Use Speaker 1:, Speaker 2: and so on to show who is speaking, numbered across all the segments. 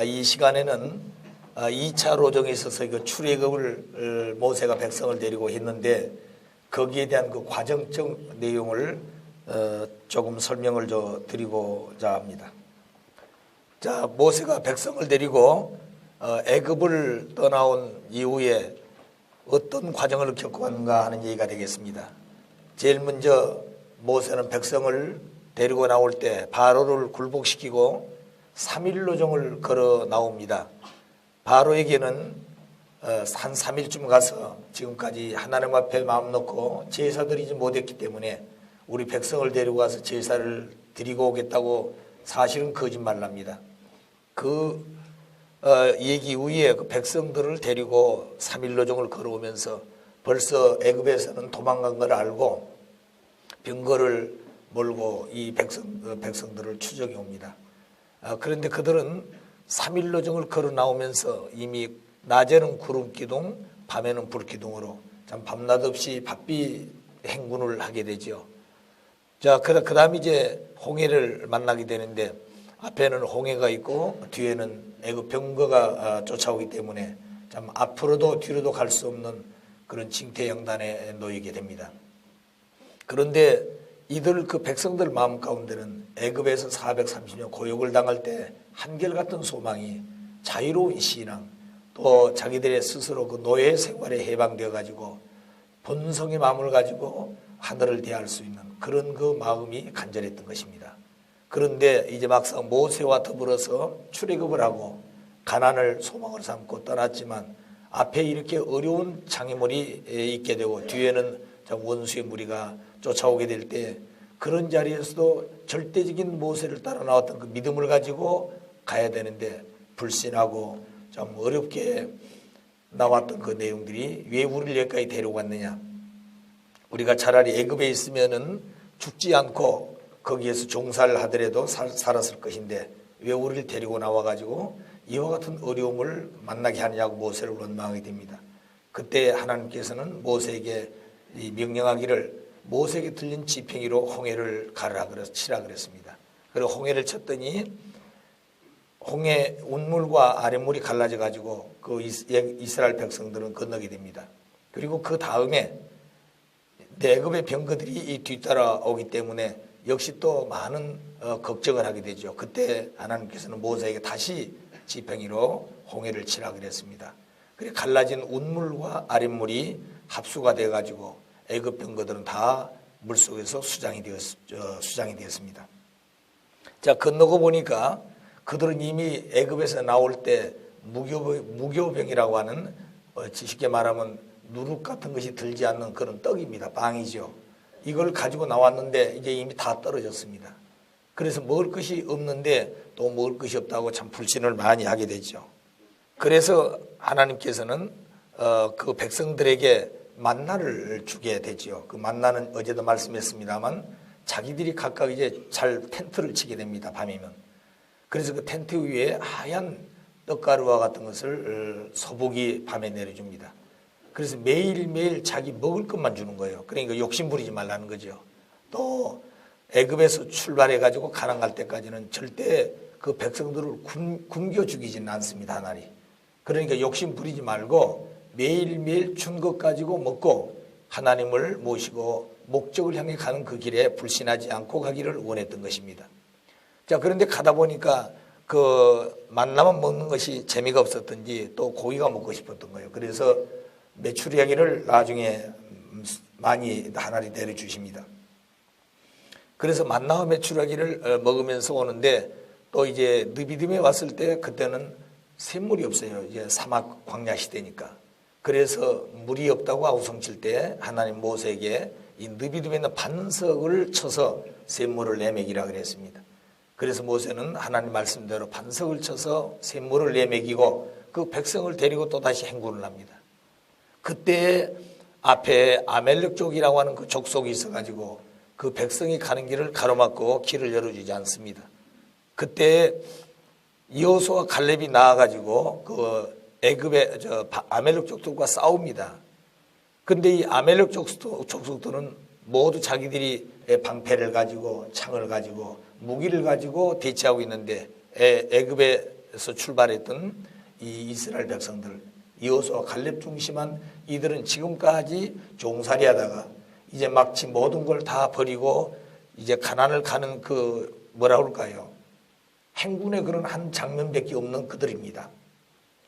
Speaker 1: 이 시간에는 2차 로정에 있어서 그 출애굽을 모세가 백성을 데리고 했는데 거기에 대한 그 과정적 내용을 조금 설명을 드리고자 합니다. 자, 모세가 백성을 데리고 애굽을 떠나온 이후에 어떤 과정을 겪어갔는가 하는 얘기가 되겠습니다. 제일 먼저 모세는 백성을 데리고 나올 때 바로를 굴복시키고 3일 로정을 걸어 나옵니다. 바로에게는 한 3일쯤 가서 지금까지 하나님 앞에 마음 놓고 제사 드리지 못했기 때문에 우리 백성을 데리고 가서 제사를 드리고 오겠다고 사실은 거짓말합니다. 그 얘기 후에 그 백성들을 데리고 3일 로정을 걸어오면서 벌써 애굽에서는 도망간 걸 알고 병거를 몰고 이 백성들을 추적해 옵니다. 그런데 그들은 3일 로정을 걸어 나오면서 이미 낮에는 구름기둥, 밤에는 불기둥으로 참 밤낮 없이 바삐 행군을 하게 되죠. 자, 그 다음 이제 홍해를 만나게 되는데 앞에는 홍해가 있고 뒤에는 애굽 병거가 쫓아오기 때문에 참 앞으로도 뒤로도 갈 수 없는 그런 징태양단에 놓이게 됩니다. 그런데 이들 그 백성들 마음 가운데는 애굽에서 430년 고역을 당할 때 한결같은 소망이 자유로운 신앙, 또 자기들의 스스로 그 노예 생활에 해방되어 가지고 본성의 마음을 가지고 하늘을 대할 수 있는 그런 그 마음이 간절했던 것입니다. 그런데 이제 막상 모세와 더불어서 출애굽을 하고 가나안을 소망으로 삼고 떠났지만 앞에 이렇게 어려운 장애물이 있게 되고 뒤에는 원수의 무리가 쫓아오게 될 때 그런 자리에서도 절대적인 모세를 따라 나왔던 그 믿음을 가지고 가야 되는데 불신하고 좀 어렵게 나왔던 그 내용들이 왜 우리를 여기까지 데려왔느냐. 우리가 차라리 애굽에 있으면은 죽지 않고 거기에서 종살을 하더라도 살았을 것인데 왜 우리를 데리고 나와가지고 이와 같은 어려움을 만나게 하느냐고 모세를 원망하게 됩니다. 그때 하나님께서는 모세에게 명령하기를 모세에게 들린 지팡이로 홍해를 치라 그랬습니다. 그리고 홍해를 쳤더니 홍해 운물과 아랫물이 갈라져 가지고 그 이스라엘 백성들은 건너게 됩니다. 그리고 그 다음에 애굽의 병거들이 이 뒤따라 오기 때문에 역시 또 많은 걱정을 하게 되죠. 그때 하나님께서는 모세에게 다시 지팡이로 홍해를 치라 그랬습니다. 그래 갈라진 운물과 아랫물이 합수가 돼 가지고 애굽 병거들은 다 물속에서 수장이 되었습니다. 자, 건너고 보니까 그들은 이미 애굽에서 나올 때 무교병이라고 하는 쉽게 말하면 누룩 같은 것이 들지 않는 그런 떡입니다. 빵이죠. 이걸 가지고 나왔는데 이제 이미 다 떨어졌습니다. 그래서 먹을 것이 없는데 또 먹을 것이 없다고 참 불신을 많이 하게 되죠. 그래서 하나님께서는 그 백성들에게 만나를 주게 되죠. 그 만나는 어제도 말씀했습니다만 자기들이 각각 이제 잘 텐트를 치게 됩니다. 밤이면. 그래서 그 텐트 위에 하얀 떡가루와 같은 것을 소복이 밤에 내려줍니다. 그래서 매일매일 자기 먹을 것만 주는 거예요. 그러니까 욕심 부리지 말라는 거죠. 또 애굽에서 출발해 가지고 가나안 갈 때까지는 절대 그 백성들을 굶겨 죽이지는 않습니다. 하나님. 그러니까 욕심 부리지 말고 매일매일 준 것 가지고 먹고 하나님을 모시고 목적을 향해 가는 그 길에 불신하지 않고 가기를 원했던 것입니다. 자, 그런데 가다 보니까 그 만나만 먹는 것이 재미가 없었던지 또 고기가 먹고 싶었던 거예요. 그래서 메추리야기를 나중에 많이 하나님 내려주십니다. 그래서 만나와 메추리야기를 먹으면서 오는데 또 이제 느비딤에 왔을 때 그때는 샘물이 없어요. 이제 사막 광야 시대니까. 그래서 물이 없다고 아우성칠 때 하나님 모세에게 이 느비딤에 있는 반석을 쳐서 샘물을 내먹이라 그랬습니다. 그래서 모세는 하나님 말씀대로 반석을 쳐서 샘물을 내먹이고 그 백성을 데리고 또다시 행군을 합니다. 그때 앞에 아멜렉 족이라고 하는 그 족속이 있어가지고 그 백성이 가는 길을 가로막고 길을 열어주지 않습니다. 그때 여호수아와 갈렙이 나와가지고 그 애굽의 아멜렉 족속과 싸웁니다. 근데 이 아멜렉 족속들은 모두 자기들이 방패를 가지고 창을 가지고 무기를 가지고 대치하고 있는데 애굽의 애굽에서 출발했던 이 이스라엘 백성들, 여호수아 갈렙 중심한 이들은 지금까지 종살이하다가 이제 마치 모든 걸 다 버리고 이제 가나안을 가는 그 뭐라 그럴까요? 행군의 그런 한 장면밖에 없는 그들입니다.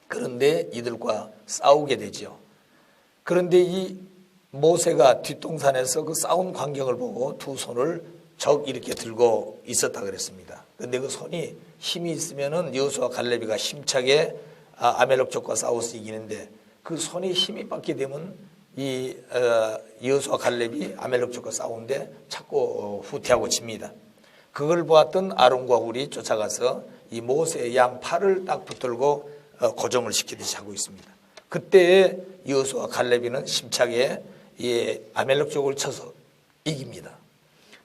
Speaker 1: 그런데 이들과 싸우게 되죠. 그런데 이 모세가 뒷동산에서 그 싸운 광경을 보고 두 손을 적 이렇게 들고 있었다 그랬습니다. 그런데 그 손이 힘이 있으면은 여호수아 갈렙이가 힘차게 아멜렉족과 싸워서 이기는데 그 손에 힘이 빠게 되면 이 여호수아 갈렙이 아멜렉족과 싸우는데 자꾸 후퇴하고 집니다. 그걸 보았던 아론과 훌이 쫓아가서 이 모세의 양 팔을 딱 붙들고 고정을 시키듯이 하고 있습니다. 그때 여호수아 갈렙이는 심차게 이 아멜렉족을 쳐서 이깁니다.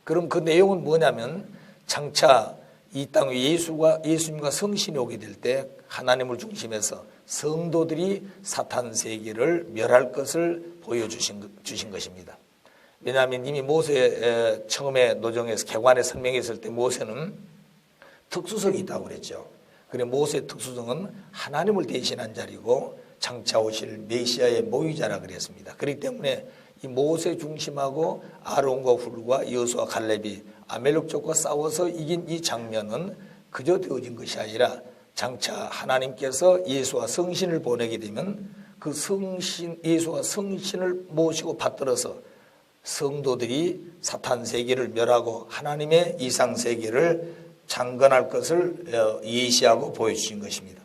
Speaker 1: 그럼 그 내용은 뭐냐면 장차 이 땅에 예수님과 성신이 오게 될 때 하나님을 중심해서 성도들이 사탄 세계를 멸할 것을 보여주신 것입니다. 왜냐하면 이미 모세 처음에 노정에서 개관에 설명했을 때 모세는 특수성이 있다고 그랬죠. 그래 모세의 특수성은 하나님을 대신한 자리고 장차 오실 메시아의 모의자라 그랬습니다. 그렇기 때문에 이 모세 중심하고 아론과 훌과 여호수아 갈렙이 아멜렉족과 싸워서 이긴 이 장면은 그저 되어진 것이 아니라 장차 하나님께서 예수와 성신을 보내게 되면 그 예수와 성신을 모시고 받들어서 성도들이 사탄 세계를 멸하고 하나님의 이상 세계를 창건할 것을 예시하고 보여주신 것입니다.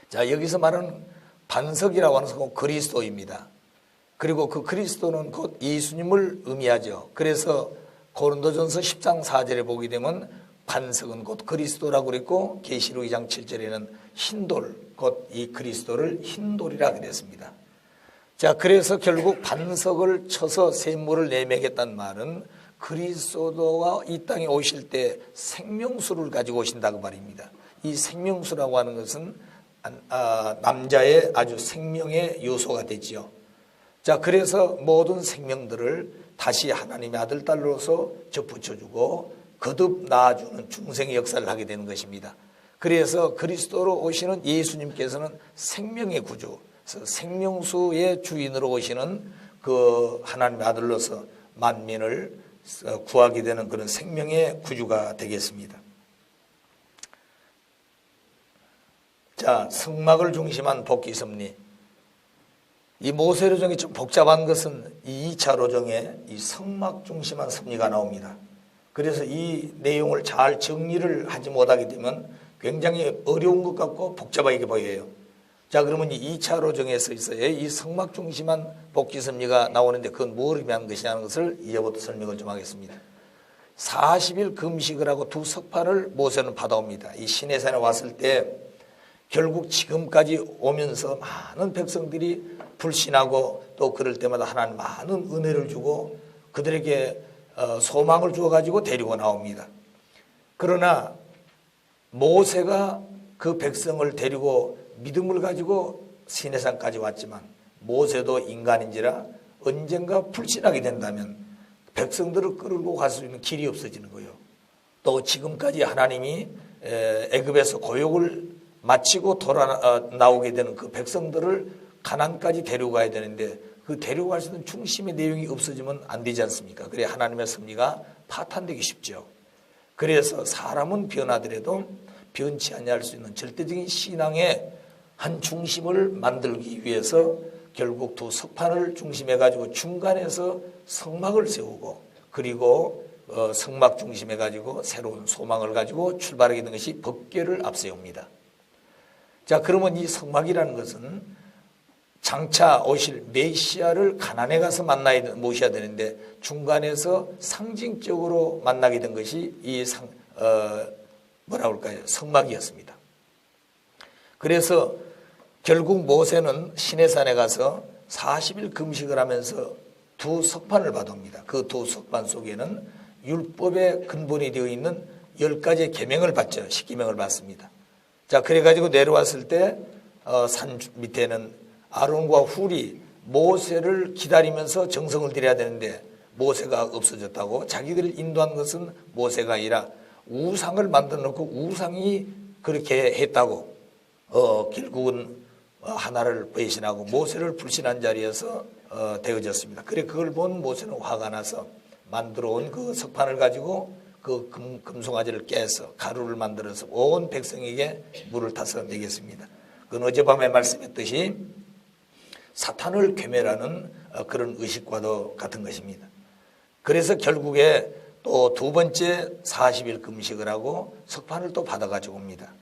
Speaker 1: 자, 여기서 말하는 반석이라고 하는 것은 그리스도입니다. 그리고 그 그리스도는 곧 예수님을 의미하죠. 그래서 고린도전서 10장 4절에 보게 되면 반석은 곧 그리스도라고 그랬고 계시록 2장 7절에는 흰돌, 곧 이 그리스도를 흰돌이라 그랬습니다. 자, 그래서 결국 반석을 쳐서 샘물을 내매겠다는 말은 그리스도가 이 땅에 오실 때 생명수를 가지고 오신다고 말입니다. 이 생명수라고 하는 것은 남자의 아주 생명의 요소가 되지요. 자, 그래서 모든 생명들을 다시 하나님의 아들, 딸로서 접붙여주고 거듭 낳아주는 중생의 역사를 하게 되는 것입니다. 그래서 그리스도로 오시는 예수님께서는 생명의 구주, 생명수의 주인으로 오시는 그 하나님의 아들로서 만민을 구하게 되는 그런 생명의 구주가 되겠습니다. 자, 성막을 중심한 복귀 섭리. 이 모세로정이 좀 복잡한 것은 이 2차 로정에 이 성막 중심한 섭리가 나옵니다. 그래서 이 내용을 잘 정리를 하지 못하게 되면 굉장히 어려운 것 같고 복잡하게 보여요. 자, 그러면 이 2차 로정에서 있어요. 이 성막 중심한 복귀 섭리가 나오는데 그건 뭘 의미하는 것이냐는 것을 이제부터 설명을 좀 하겠습니다. 40일 금식을 하고 두 석판을 모세는 받아옵니다. 이 시내산에 왔을 때 결국 지금까지 오면서 많은 백성들이 불신하고 또 그럴 때마다 하나님 많은 은혜를 주고 그들에게 소망을 주어가지고 데리고 나옵니다. 그러나 모세가 그 백성을 데리고 믿음을 가지고 시내산까지 왔지만 모세도 인간인지라 언젠가 불신하게 된다면 백성들을 끌고 갈 수 있는 길이 없어지는 거예요. 또 지금까지 하나님이 애굽에서 고역을 마치고 나오게 되는 그 백성들을 가나안까지 데려가야 되는데 그 데려갈 수 있는 중심의 내용이 없어지면 안 되지 않습니까? 그래 하나님의 섭리가 파탄되기 쉽죠. 그래서 사람은 변하더라도 변치 아니할 수 있는 절대적인 신앙의 한 중심을 만들기 위해서 결국 두 석판을 중심해 가지고 중간에서 성막을 세우고 그리고 성막 중심해 가지고 새로운 소망을 가지고 출발하게 된 것이 법궤를 앞세웁니다. 자, 그러면 이 성막이라는 것은 장차 오실 메시아를 가나안에 가서 모셔야 되는데 중간에서 상징적으로 만나게 된 것이 이 성막이었습니다. 그래서 결국 모세는 시내산에 가서 40일 금식을 하면서 두 석판을 받아옵니다. 그 두 석판 속에는 율법의 근본이 되어 있는 10가지의 계명을 받죠. 10계명을 받습니다. 자, 그래가지고 내려왔을 때 산 밑에는 아론과 훌이 모세를 기다리면서 정성을 들여야 되는데 모세가 없어졌다고 자기들을 인도한 것은 모세가 아니라 우상을 만들어 놓고 우상이 그렇게 했다고 결국은 하나를 배신하고 모세를 불신한 자리에서 되어졌습니다. 그래 그걸 본 모세는 화가 나서 만들어 온 그 석판을 가지고 그 금송아지를 깨서 가루를 만들어서 온 백성에게 물을 타서 먹였습니다. 그건 어젯밤에 말씀했듯이 사탄을 괴멸하는 그런 의식과도 같은 것입니다. 그래서 결국에 또 두 번째 40일 금식을 하고 석판을 또 받아가지고 옵니다.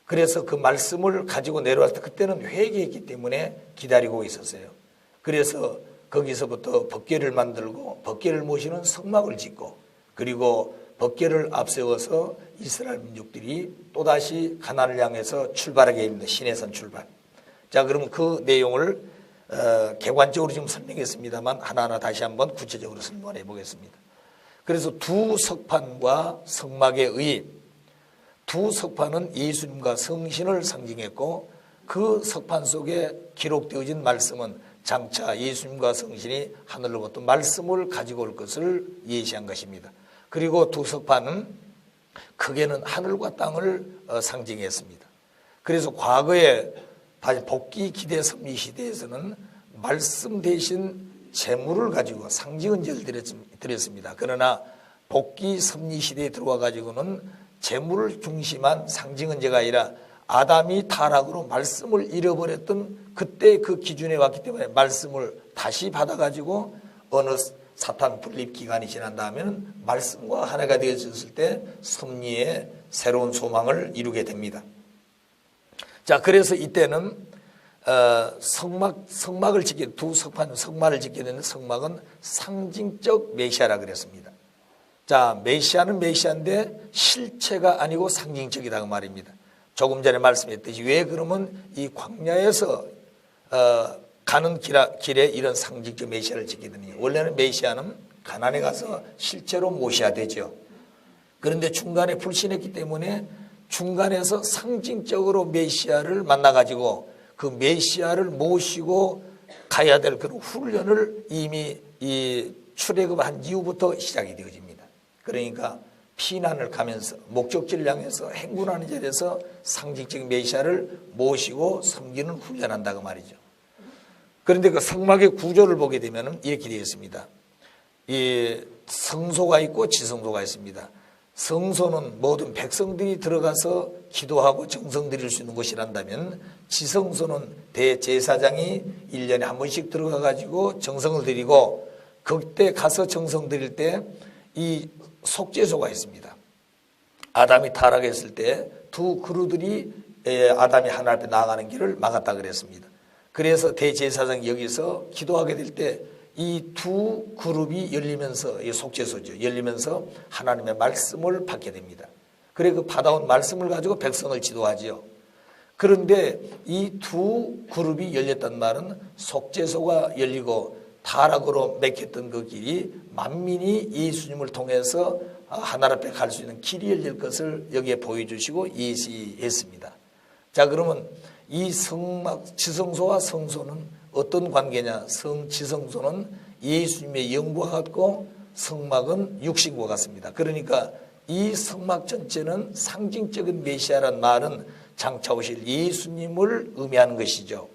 Speaker 1: 그래서 그 말씀을 가지고 내려왔을 때 그때는 회개했기 때문에 기다리고 있었어요. 그래서 거기서부터 법궤를 만들고 법궤를 모시는 성막을 짓고 그리고 법궤를 앞세워서 이스라엘 민족들이 또다시 가나안을 향해서 출발하게 됩니다. 시내산 출발. 자, 그러면 그 내용을 객관적으로 지금 설명했습니다만 하나하나 다시 한번 구체적으로 설명해 보겠습니다. 그래서 두 석판과 성막에 의해 두 석판은 예수님과 성신을 상징했고 그 석판 속에 기록되어진 말씀은 장차 예수님과 성신이 하늘로부터 말씀을 가지고 올 것을 예시한 것입니다. 그리고 두 석판은 크게는 하늘과 땅을 상징했습니다. 그래서 과거에 복귀 기대 섭리 시대에서는 말씀 대신 재물을 가지고 상징은제를 드렸습니다. 그러나 복귀 섭리 시대에 들어와 가지고는 재물을 중심한 상징은제가 아니라 아담이 타락으로 말씀을 잃어버렸던 그때 그 기준에 왔기 때문에 말씀을 다시 받아가지고 어느 사탄 분립 기간이 지난 다음에는 말씀과 하나가 되어졌을 때 섭리의 새로운 소망을 이루게 됩니다. 자, 그래서 이때는 성막을 짓게 두 석판 성막을 짓게 되는 성막은 상징적 메시아라 그랬습니다. 자, 메시아는 메시아인데 실체가 아니고 상징적이다 그 말입니다. 조금 전에 말씀했듯이 왜 그러면 이 광야에서 가는 길에 이런 상징적 메시아를 짓게 되느냐. 원래는 메시아는 가나안에 가서 실제로 모셔야 되죠. 그런데 중간에 불신했기 때문에 중간에서 상징적으로 메시아를 만나가지고 그 메시아를 모시고 가야 될 그런 훈련을 이미 이 출애굽한 이후부터 시작이 되어집니다. 그러니까 피난을 가면서 목적지를 향해서 행군하는 자리에서 상징적인 메시아를 모시고 섬기는 훈련한다고 말이죠. 그런데 그 성막의 구조를 보게 되면 이렇게 되어 있습니다. 이 성소가 있고 지성소가 있습니다. 성소는 모든 백성들이 들어가서 기도하고 정성 드릴 수 있는 곳이란다면 지성소는 대제사장이 1년에 한 번씩 들어가 가지고 정성을 드리고 그때 가서 정성 드릴 때 이 속죄소가 있습니다. 아담이 타락했을 때 두 그루들이 아담이 하나님 앞에 나아가는 길을 막았다 그랬습니다. 그래서 대제사장이 여기서 기도하게 될 때 이 두 그룹이 열리면서 이 속죄소죠. 열리면서 하나님의 말씀을 받게 됩니다. 그래 그 받아온 말씀을 가지고 백성을 지도하지요. 그런데 이 두 그룹이 열렸단 말은 속죄소가 열리고 타락으로 맥혔던 그 길이 만민이 예수님을 통해서 하나님 앞에 갈 수 있는 길이 열릴 것을 여기에 보여주시고 예시했습니다. 자, 그러면 이 성막 지성소와 성소는 어떤 관계냐? 지성소는 예수님의 영과 같고 성막은 육신과 같습니다. 그러니까 이 성막 전체는 상징적인 메시아란 말은 장차 오실 예수님을 의미하는 것이죠.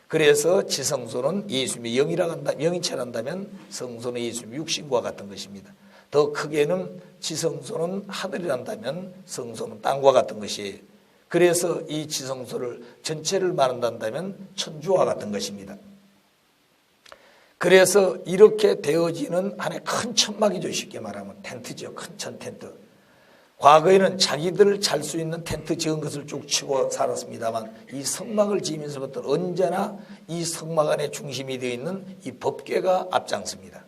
Speaker 1: 그래서 지성소는 예수님의 영인체라 한다면 성소는 예수님의 육신과 같은 것입니다. 더 크게는 지성소는 하늘이란다면 성소는 땅과 같은 것이에요. 그래서 이 지성소를 전체를 말한다면 천주와 같은 것입니다. 그래서 이렇게 되어지는 하나의 큰 천막이죠. 쉽게 말하면 텐트죠. 큰 천 텐트. 과거에는 자기들 잘 수 있는 텐트 지은 것을 쭉 치고 살았습니다만 이 성막을 지으면서부터 언제나 이 성막 안에 중심이 되어 있는 이 법궤가 앞장섭니다.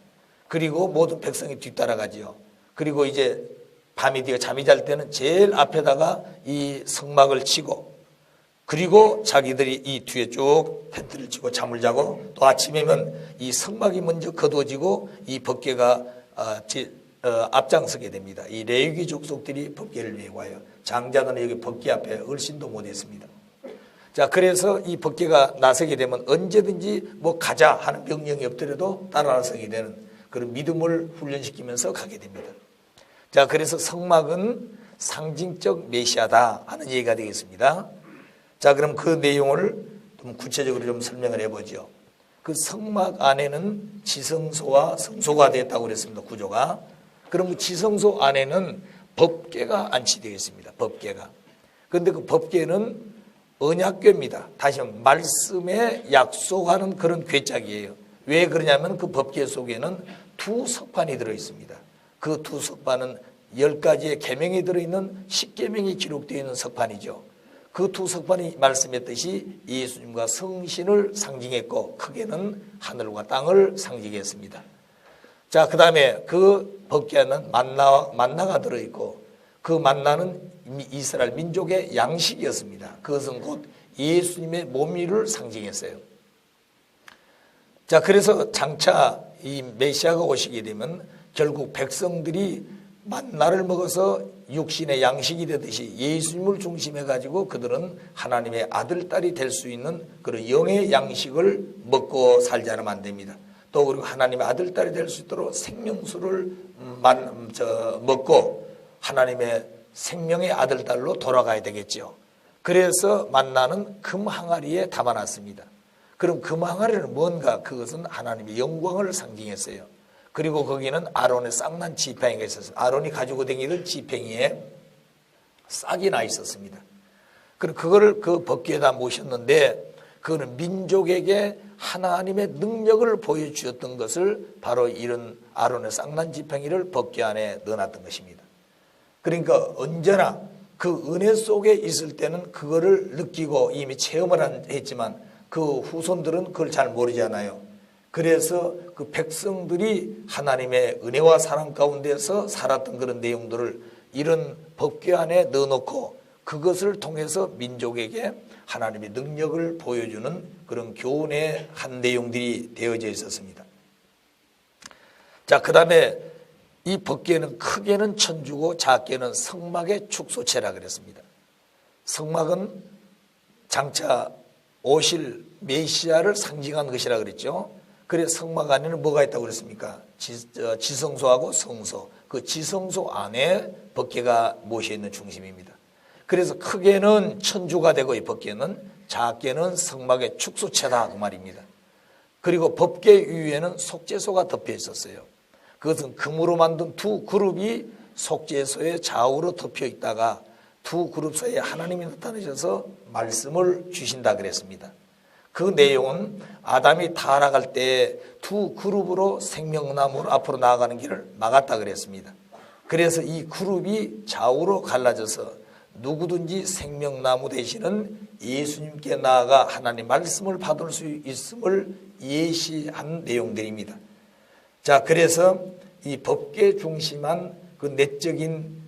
Speaker 1: 그리고 모든 백성이 뒤따라가지요. 그리고 이제 밤이 되어 잠이 잘 때는 제일 앞에다가 이 성막을 치고 그리고 자기들이 이 뒤에 쭉 텐트를 치고 잠을 자고 또 아침이면 이 성막이 먼저 거두어지고 이 법궤가 앞장서게 됩니다. 이 레위기 족속들이 법궤를 메고 와요. 장자들은 여기 법궤 앞에 얼씬도 못했습니다. 자, 그래서 이 법궤가 나서게 되면 언제든지 뭐 가자 하는 명령이 없더라도 따라서게 되는 그런 믿음을 훈련시키면서 가게 됩니다. 자, 그래서 성막은 상징적 메시아다 하는 얘기가 되겠습니다. 자, 그럼 그 내용을 좀 구체적으로 좀 설명을 해보죠. 그 성막 안에는 지성소와 성소가 됐다고 그랬습니다. 구조가. 그럼 지성소 안에는 법궤가 안치되어 있습니다. 법궤가. 그런데 그 법궤는 언약궤입니다. 다시 한번 말씀에 약속하는 그런 궤짝이에요. 왜 그러냐면 그 법궤 속에는 두 석판이 들어있습니다. 그 두 석판은 10가지의 계명이 들어있는 십계명이 기록되어 있는 석판이죠. 그 두 석판이 말씀했듯이 예수님과 성신을 상징했고 크게는 하늘과 땅을 상징했습니다. 자, 그 다음에 그 법궤 안에는 만나가 들어있고 그 만나는 이스라엘 민족의 양식이었습니다. 그것은 곧 예수님의 몸위를 상징했어요. 자, 그래서 장차 이 메시아가 오시게 되면 결국 백성들이 만나를 먹어서 육신의 양식이 되듯이 예수님을 중심해 가지고 그들은 하나님의 아들, 딸이 될 수 있는 그런 영의 양식을 먹고 살지 않으면 안 됩니다. 또 그리고 하나님의 아들, 딸이 될 수 있도록 생명수를 먹고 하나님의 생명의 아들, 딸로 돌아가야 되겠죠. 그래서 만나는 금 항아리에 담아놨습니다. 그럼 금 항아리는 뭔가? 그것은 하나님의 영광을 상징했어요. 그리고 거기는 아론의 싹난 지팡이가 있었어요. 아론이 가지고 다니던 지팡이에 싹이 나 있었습니다. 그럼 그거를 그 법궤에다 모셨는데 그거는 민족에게 하나님의 능력을 보여주었던 것을 바로 이런 아론의 싹난 지팡이를 법궤 안에 넣어놨던 것입니다. 그러니까 언제나 그 은혜 속에 있을 때는 그거를 느끼고 이미 체험을 했지만 그 후손들은 그걸 잘 모르잖아요. 그래서 그 백성들이 하나님의 은혜와 사랑 가운데서 살았던 그런 내용들을 이런 법궤 안에 넣어놓고 그것을 통해서 민족에게 하나님의 능력을 보여주는 그런 교훈의 한 내용들이 되어져 있었습니다. 자, 그 다음에 이 법궤는 크게는 천주고 작게는 성막의 축소체라 그랬습니다. 성막은 장차 오실 메시아를 상징한 것이라 그랬죠. 그래서 성막 안에는 뭐가 있다고 그랬습니까? 지성소하고 성소. 그 지성소 안에 법궤가 모셔 있는 중심입니다. 그래서 크게는 천주가 되고 이 법궤는 작게는 성막의 축소체다 그 말입니다. 그리고 법궤 위에는 속죄소가 덮여 있었어요. 그것은 금으로 만든 두 그룹이 속죄소의 좌우로 덮여 있다가 두 그룹 사이에 하나님이 나타나셔서 말씀을 주신다 그랬습니다. 그 내용은 아담이 타락할 때 두 그룹으로 생명나무로 앞으로 나아가는 길을 막았다 그랬습니다. 그래서 이 그룹이 좌우로 갈라져서 누구든지 생명나무 되시는 예수님께 나아가 하나님 말씀을 받을 수 있음을 예시한 내용들입니다. 자, 그래서 이 법궤 중심한 그 내적인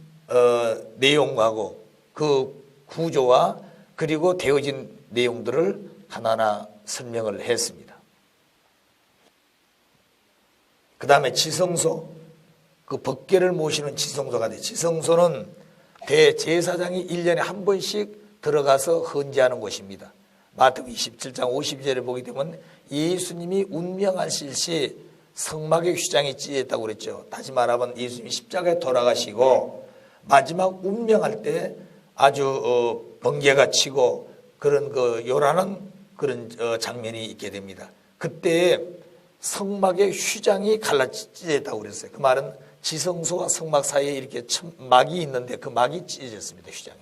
Speaker 1: 내용하고 그 구조와 그리고 되어진 내용들을 하나하나 설명을 했습니다. 그 다음에 지성소, 그 법궤를 모시는 지성소가 돼. 지성소는 대제사장이 1년에 한 번씩 들어가서 헌제하는 곳입니다. 마태복음 27장 52절에 보게 되면 예수님이 운명하실 시 성막의 휘장이 찢어졌다고 그랬죠. 다시 말하면 예수님이 십자가에 돌아가시고 마지막 운명할 때 아주 번개가 치고 그런 그 요란한 그런 장면이 있게 됩니다. 그때 성막의 휘장이 갈라 찢어졌다고 그랬어요. 그 말은 지성소와 성막 사이에 이렇게 막이 있는데 그 막이 찢어졌습니다. 휘장이.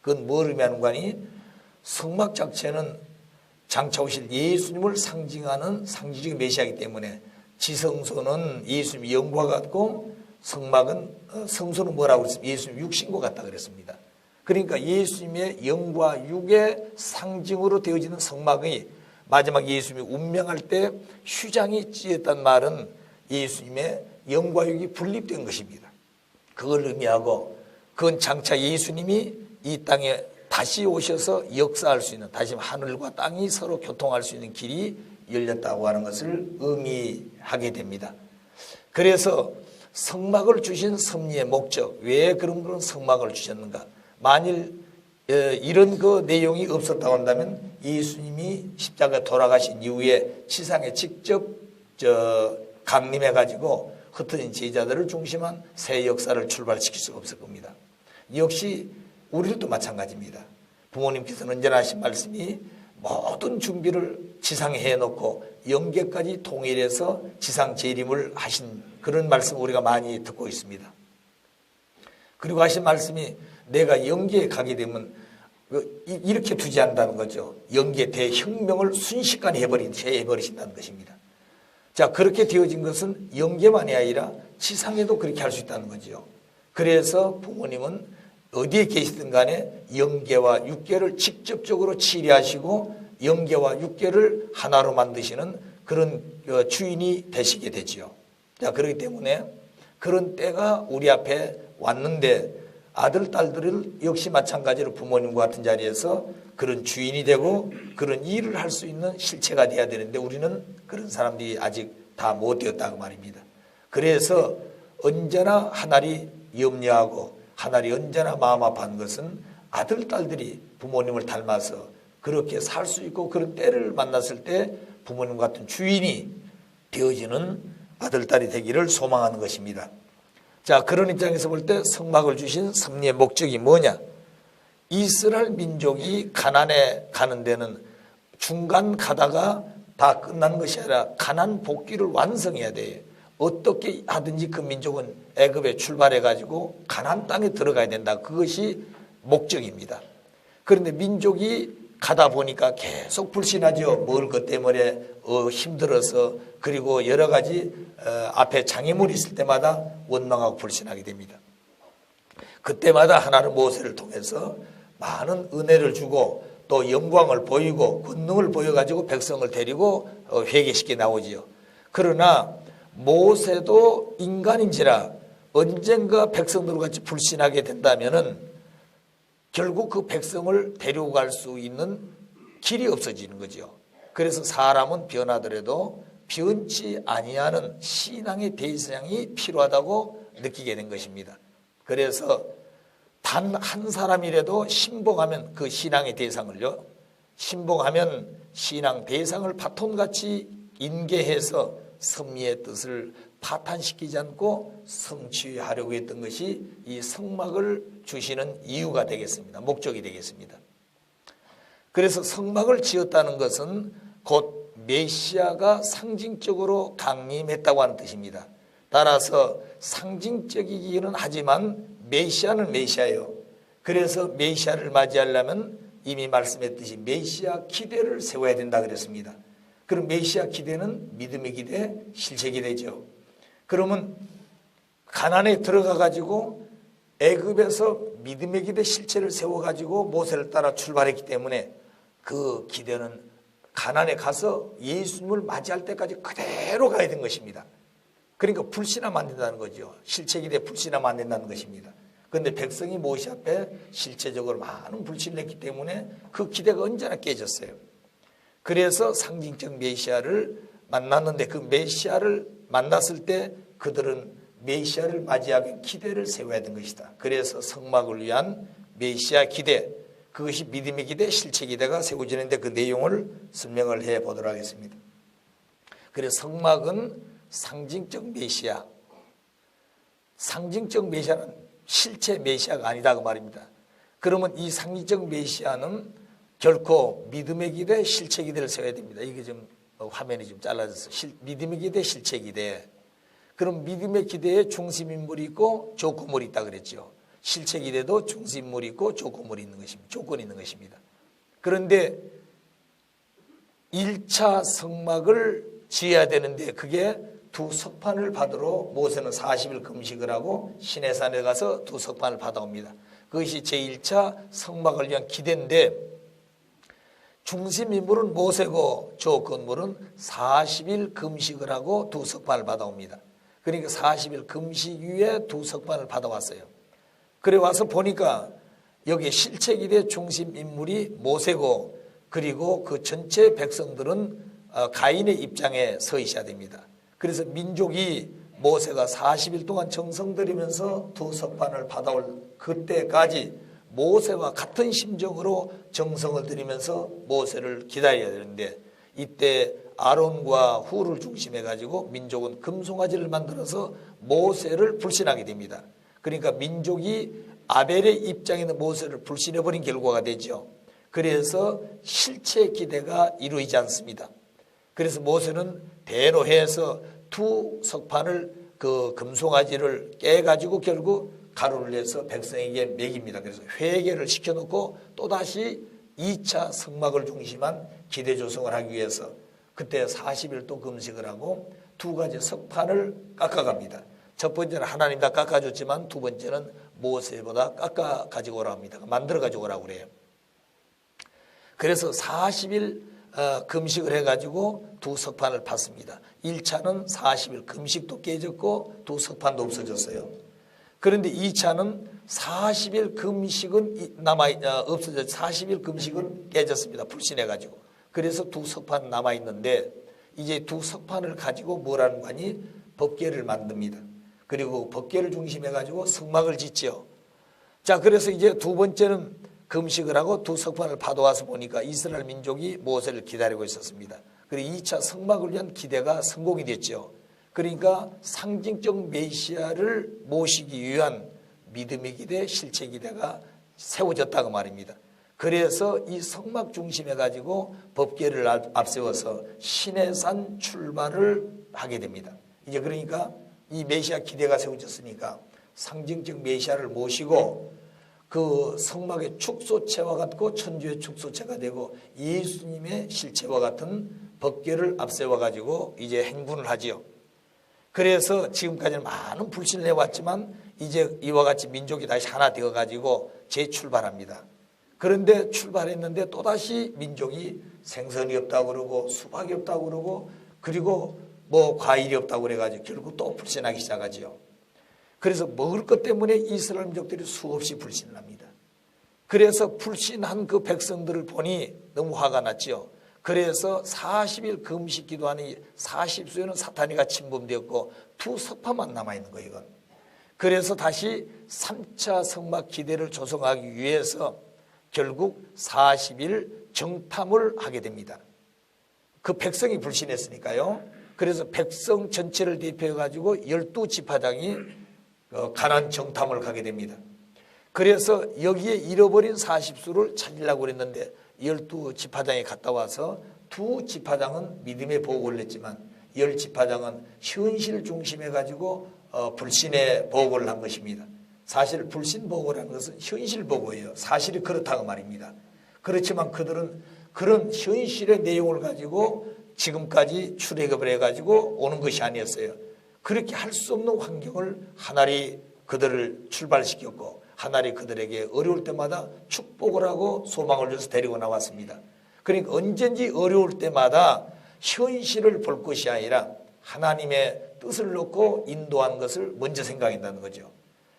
Speaker 1: 그건 뭘 의미하는 거니? 성막 자체는 장차 오실 예수님을 상징하는 상징적인 메시아이기 때문에 지성소는 예수님의 영과 같고 성막은 성소는 뭐라고 그랬습니까? 예수님 육신과 같다 그랬습니다. 그러니까 예수님의 영과 육의 상징으로 되어지는 성막이 마지막 예수님이 운명할 때 휘장이 찢었단 말은 예수님의 영과 육이 분립된 것입니다. 그걸 의미하고 그건 장차 예수님이 이 땅에 다시 오셔서 역사할 수 있는, 다시 하늘과 땅이 서로 교통할 수 있는 길이 열렸다고 하는 것을 의미하게 됩니다. 그래서 성막을 주신 섭리의 목적, 왜 그런 성막을 주셨는가? 만일 이런 그 내용이 없었다고 한다면 예수님이 십자가에 돌아가신 이후에 지상에 직접 강림해 가지고 흩어진 제자들을 중심한 새 역사를 출발시킬 수가 없을 겁니다. 역시 우리도 마찬가지입니다. 부모님께서는 언제나 하신 말씀이 모든 준비를 지상에 해놓고 영계까지 통일해서 지상 재림을 하신 그런 말씀 우리가 많이 듣고 있습니다. 그리고 하신 말씀이 내가 영계에 가게 되면 이렇게 두지 않는다는 거죠. 영계 대혁명을 순식간에 해버리신다는 것입니다. 자, 그렇게 되어진 것은 영계만이 아니라 지상에도 그렇게 할 수 있다는 거죠. 그래서 부모님은 어디에 계시든 간에 영계와 육계를 직접적으로 치리하시고 영계와 육계를 하나로 만드시는 그런 주인이 되시게 되지요. 자, 그렇기 때문에 그런 때가 우리 앞에 왔는데 아들, 딸들을 역시 마찬가지로 부모님과 같은 자리에서 그런 주인이 되고 그런 일을 할 수 있는 실체가 돼야 되는데 우리는 그런 사람들이 아직 다 못 되었다고 말입니다. 그래서 언제나 하나님 염려하고 하나님 언제나 마음 아파하는 것은 아들, 딸들이 부모님을 닮아서 그렇게 살 수 있고 그런 때를 만났을 때 부모님 같은 주인이 되어지는 아들, 딸이 되기를 소망하는 것입니다. 자, 그런 입장에서 볼 때 성막을 주신 섭리의 목적이 뭐냐? 이스라엘 민족이 가나안에 가는 데는 중간 가다가 다 끝난 것이 아니라 가나안 복귀를 완성해야 돼요. 어떻게 하든지 그 민족은 애굽에 출발해 가지고 가나안 땅에 들어가야 된다. 그것이 목적입니다. 그런데 민족이 가다 보니까 계속 불신하죠. 먹을 것 때문에 힘들어서 그리고 여러 가지 앞에 장애물이 있을 때마다 원망하고 불신하게 됩니다. 그때마다 하나님 모세를 통해서 많은 은혜를 주고 또 영광을 보이고 권능을 보여가지고 백성을 데리고 회개시켜 나오지요. 그러나 모세도 인간인지라 언젠가 백성들과 같이 불신하게 된다면은 결국 그 백성을 데리고 갈 수 있는 길이 없어지는 거죠. 그래서 사람은 변하더라도 변치 아니하는 신앙의 대상이 필요하다고 느끼게 된 것입니다. 그래서 단 한 사람이라도 신봉하면 그 신앙의 대상을요, 신봉하면 신앙 대상을 바톤같이 인계해서 섭리의 뜻을 파탄시키지 않고 성취하려고 했던 것이 이 성막을 주시는 이유가 되겠습니다. 목적이 되겠습니다. 그래서 성막을 지었다는 것은 곧 메시아가 상징적으로 강림했다고 하는 뜻입니다. 따라서 상징적이기는 하지만 메시아는 메시아예요. 그래서 메시아를 맞이하려면 이미 말씀했듯이 메시아 기대를 세워야 된다 그랬습니다. 그럼 메시아 기대는 믿음의 기대, 실체 기대죠. 그러면 가나안에 들어가 가지고 애굽에서 믿음의 기대 실체를 세워 가지고 모세를 따라 출발했기 때문에 그 기대는 가나안에 가서 예수님을 맞이할 때까지 그대로 가야 된 것입니다. 그러니까 불신하면 안 된다는 거죠. 실체 기대 불신하면 안 된다는 것입니다. 그런데 백성이 모세 앞에 실체적으로 많은 불신을 했기 때문에 그 기대가 언제나 깨졌어요. 그래서 상징적 메시아를 만났는데 그 메시아를 만났을 때 그들은 메시아를 맞이하기 기대를 세워야 된 것이다. 그래서 성막을 위한 메시아 기대, 그것이 믿음의 기대, 실체 기대가 세워지는데 그 내용을 설명을 해보도록 하겠습니다. 그래서 성막은 상징적 메시아, 상징적 메시아는 실체 메시아가 아니다 그 말입니다. 그러면 이 상징적 메시아는 결코 믿음의 기대, 실체 기대를 세워야 됩니다. 이게 좀 화면이 좀 잘라져서 믿음의 기대, 실체 기대. 그럼 믿음의 기대에 중심인물이 있고 조건물이 있다 그랬죠. 실체 기대도 중심인물이 있고 조건물이 있는 것입니다. 조건이 있는 것입니다. 그런데 1차 성막을 지어야 되는데 그게 두 석판을 받으러 모세는 40일 금식을 하고 시내산에 가서 두 석판을 받아옵니다. 그것이 제1차 성막을 위한 기대인데 중심인물은 모세고 조건물은 40일 금식을 하고 두 석판을 받아옵니다. 그러니까 40일 금식 위에 두 석판을 받아왔어요. 그래 와서 보니까 여기 실체 기대 중심인물이 모세고 그리고 그 전체 백성들은 가인의 입장에 서 있어야 됩니다. 그래서 민족이 모세가 40일 동안 정성 들이면서 두 석판을 받아올 그때까지 모세와 같은 심정으로 정성을 들이면서 모세를 기다려야 되는데 이때 아론과 훌을 중심해 가지고 민족은 금송아지를 만들어서 모세를 불신하게 됩니다. 그러니까 민족이 아벨의 입장에는 모세를 불신해버린 결과가 되죠. 그래서 실체 기대가 이루어지지 않습니다. 그래서 모세는 대노해에서 두 석판을 그 금송아지를 깨가지고 결국 가루를 내서 백성에게 먹입니다. 그래서 회개를 시켜놓고 또다시 2차 성막을 중심한 기대 조성을 하기 위해서 그때 40일 또 금식을 하고 두 가지 석판을 깎아갑니다. 첫 번째는 하나님 다 깎아줬지만 두 번째는 모세보다 깎아 가지고 오라고 합니다. 만들어 가지고 오라고 그래요. 그래서 40일 금식을 해가지고 두 석판을 팠습니다. 1차는 40일 금식도 깨졌고 두 석판도 없어졌어요. 그런데 2차는 40일 금식은 없어졌어요. 40일 금식은 깨졌습니다. 불신해가지고. 그래서 두 석판 남아있는데 이제 두 석판을 가지고 뭘 하는 거니? 법궤를 만듭니다. 그리고 법궤를 중심해가지고 성막을 짓죠. 자, 그래서 이제 두 번째는 금식을 하고 두 석판을 파도와서 보니까 이스라엘 민족이 모세를 기다리고 있었습니다. 그리고 2차 성막을 위한 기대가 성공이 됐죠. 그러니까 상징적 메시아를 모시기 위한 믿음의 기대, 실체 기대가 세워졌다고 말입니다. 그래서 이 성막 중심에 가지고 법궤를 앞세워서 시내산 출발을 하게 됩니다. 이제 그러니까 이 메시아 기대가 세워졌으니까 상징적 메시아를 모시고 그 성막의 축소체와 같고 천주의 축소체가 되고 예수님의 실체와 같은 법궤를 앞세워 가지고 이제 행군을 하지요. 그래서 지금까지는 많은 불신을 해왔지만 이제 이와 같이 민족이 다시 하나 되어 가지고 재출발합니다. 그런데 출발했는데 또다시 민족이 생선이 없다고 그러고 수박이 없다고 그러고 그리고 뭐 과일이 없다고 그래가지고 결국 또 불신하기 시작하지요. 그래서 먹을 것 때문에 이스라엘 민족들이 수없이 불신을 합니다. 그래서 불신한 그 백성들을 보니 너무 화가 났지요. 그래서 40일 금식 기도하는 40수에는 사탄이가 침범되었고 두 석파만 남아있는 거예요. 이건. 그래서 다시 3차 성막 기대를 조성하기 위해서 결국 40일 정탐을 하게 됩니다. 그 백성이 불신했으니까요. 그래서 백성 전체를 대표해 가지고 12지파장이 가나안 정탐을 가게 됩니다. 그래서 여기에 잃어버린 40수를 찾으려고 그랬는데 12지파장이 갔다 와서 두 지파장은 믿음의 보고를 냈지만 10지파장은 현실 중심해 가지고 불신의 보고를 한 것입니다. 사실 불신 보고라는 것은 현실 보고예요. 사실이 그렇다고 말입니다. 그렇지만 그들은 그런 현실의 내용을 가지고 지금까지 출애굽을 해가지고 오는 것이 아니었어요. 그렇게 할 수 없는 환경을 하나님이 그들을 출발시켰고 하나님이 그들에게 어려울 때마다 축복을 하고 소망을 줘서 데리고 나왔습니다. 그러니까 언제든지 어려울 때마다 현실을 볼 것이 아니라 하나님의 뜻을 놓고 인도한 것을 먼저 생각한다는 거죠.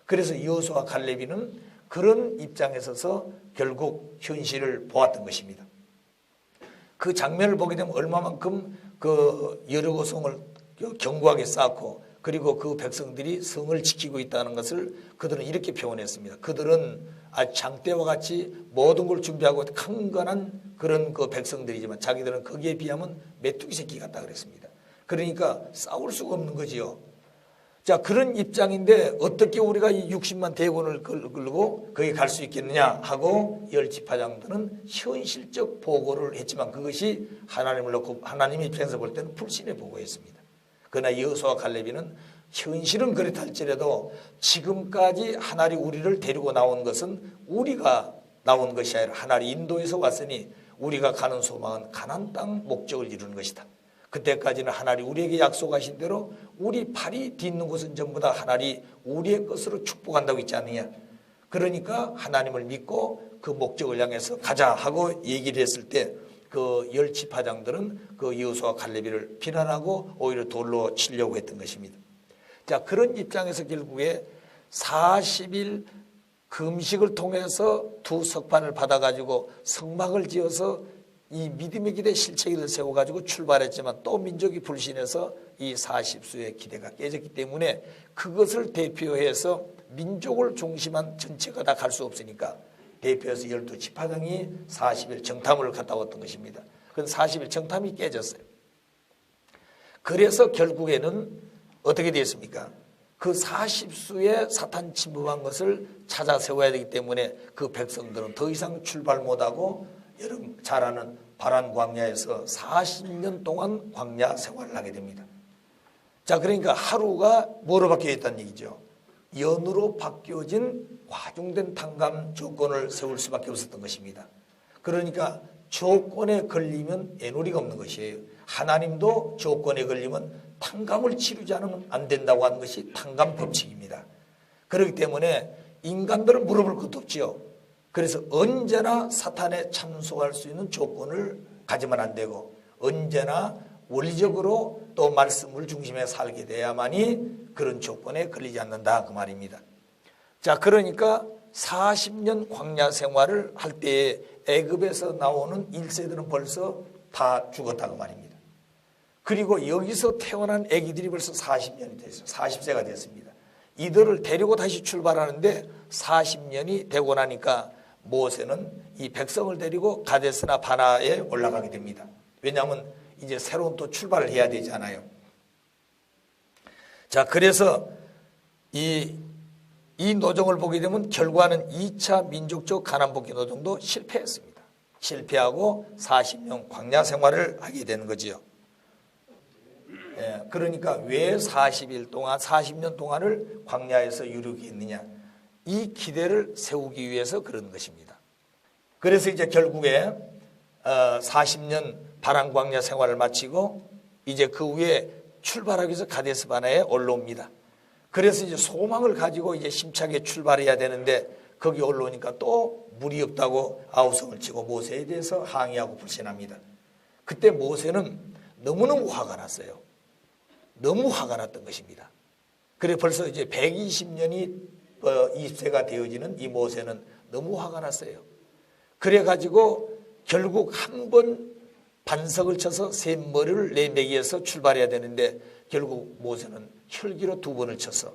Speaker 1: 그래서 여호수아와 갈렙이는 그런 입장에 서서 결국 현실을 보았던 것입니다. 그 장면을 보게 되면 얼마만큼 그 여리고 성을 견고하게 쌓고 그리고 그 백성들이 성을 지키고 있다는 것을 그들은 이렇게 표현했습니다. 그들은 장대와 같이 모든 걸 준비하고 강건한 그런 그 백성들이지만 자기들은 거기에 비하면 메뚜기 새끼 같다 그랬습니다. 그러니까 싸울 수가 없는 거지요. 자, 그런 입장인데 어떻게 우리가 이 60만 대군을 끌고 거기 갈 수 있겠느냐 하고 10지파장들은 현실적 보고를 했지만 그것이 하나님을 놓고 하나님 입장에서 볼 때는 불신의 보고였습니다. 그러나 여호수아와 갈렙이는 현실은 그렇다 할지라도 지금까지 하나님이 우리를 데리고 나온 것은 우리가 나온 것이 아니라 하나님이 인도에서 왔으니 우리가 가는 소망은 가나안 땅 목적을 이루는 것이다. 그때까지는 하나님이 우리에게 약속하신 대로 우리 발이 딛는 곳은 전부 다 하나님이 우리의 것으로 축복한다고 있지 않느냐. 그러니까 하나님을 믿고 그 목적을 향해서 가자 하고 얘기를 했을 때 그 10지파장들은 그 여호수아와 갈렙을 비난하고 오히려 돌로 치려고 했던 것입니다. 자, 그런 입장에서 결국에 40일 금식을 통해서 두 석판을 받아가지고 성막을 지어서 이 믿음의 기대 실체기를 세워가지고 출발했지만 또 민족이 불신해서 이 40수의 기대가 깨졌기 때문에 그것을 대표해서 민족을 중심한 전체가 다 갈 수 없으니까 대표해서 12지파장이 40일 정탐을 갔다 왔던 것입니다. 그런데 40일 정탐이 깨졌어요. 그래서 결국에는 어떻게 됐습니까? 그 40수에 사탄 침범한 것을 찾아 세워야 되기 때문에 그 백성들은 더 이상 출발 못하고 여러분 잘 아는 바란 광야에서 40년 동안 광야 생활을 하게 됩니다. 자, 그러니까 하루가 뭐로 바뀌어 있다는 얘기죠? 연으로 바뀌어진 과중된 탕감 조건을 세울 수밖에 없었던 것입니다. 그러니까 조건에 걸리면 애누리가 없는 것이에요. 하나님도 조건에 걸리면 탕감을 치르지 않으면 안 된다고 하는 것이 탕감 법칙입니다. 그렇기 때문에 인간들은 물어볼 것도 없지요. 그래서 언제나 사탄에 참소할 수 있는 조건을 가지면 안 되고 언제나 원리적으로 또 말씀을 중심에 살게 돼야만이 그런 조건에 걸리지 않는다 그 말입니다. 자, 그러니까 40년 광야 생활을 할 때에 애굽에서 나오는 1세들은 벌써 다 죽었다 그 말입니다. 그리고 여기서 태어난 아기들이 벌써 40년이 됐어요. 40세가 됐습니다. 이들을 데리고 다시 출발하는데 40년이 되고 나니까 모세는 이 백성을 데리고 가데스나 바나에 올라가게 됩니다. 왜냐하면 이제 새로운 또 출발을 해야 되잖아요. 자, 그래서 이 노정을 보게 되면 결과는 2차 민족적 가난복귀 노정도 실패했습니다. 실패하고 40년 광야 생활을 하게 되는 거지요. 예, 그러니까 왜 40일 동안 40년 동안을 광야에서 유력했느냐, 이 기대를 세우기 위해서 그런 것입니다. 그래서 이제 결국에 40년 바란 광야 생활을 마치고 이제 그 후에 출발하기 위해서 가데스 바네에 올라옵니다. 그래서 이제 소망을 가지고 이제 심차게 출발해야 되는데 거기 올라오니까 또 물이 없다고 아우성을 치고 모세에 대해서 항의하고 불신합니다. 그때 모세는 너무너무 화가 났어요. 너무 화가 났던 것입니다. 그래 벌써 이제 120년이 20세가 되어지는 이 모세는 너무 화가 났어요. 그래가지고 결국 한 번 반석을 쳐서 샘머리를 내매기해서 출발해야 되는데 결국 모세는 혈기로 2번을 쳐서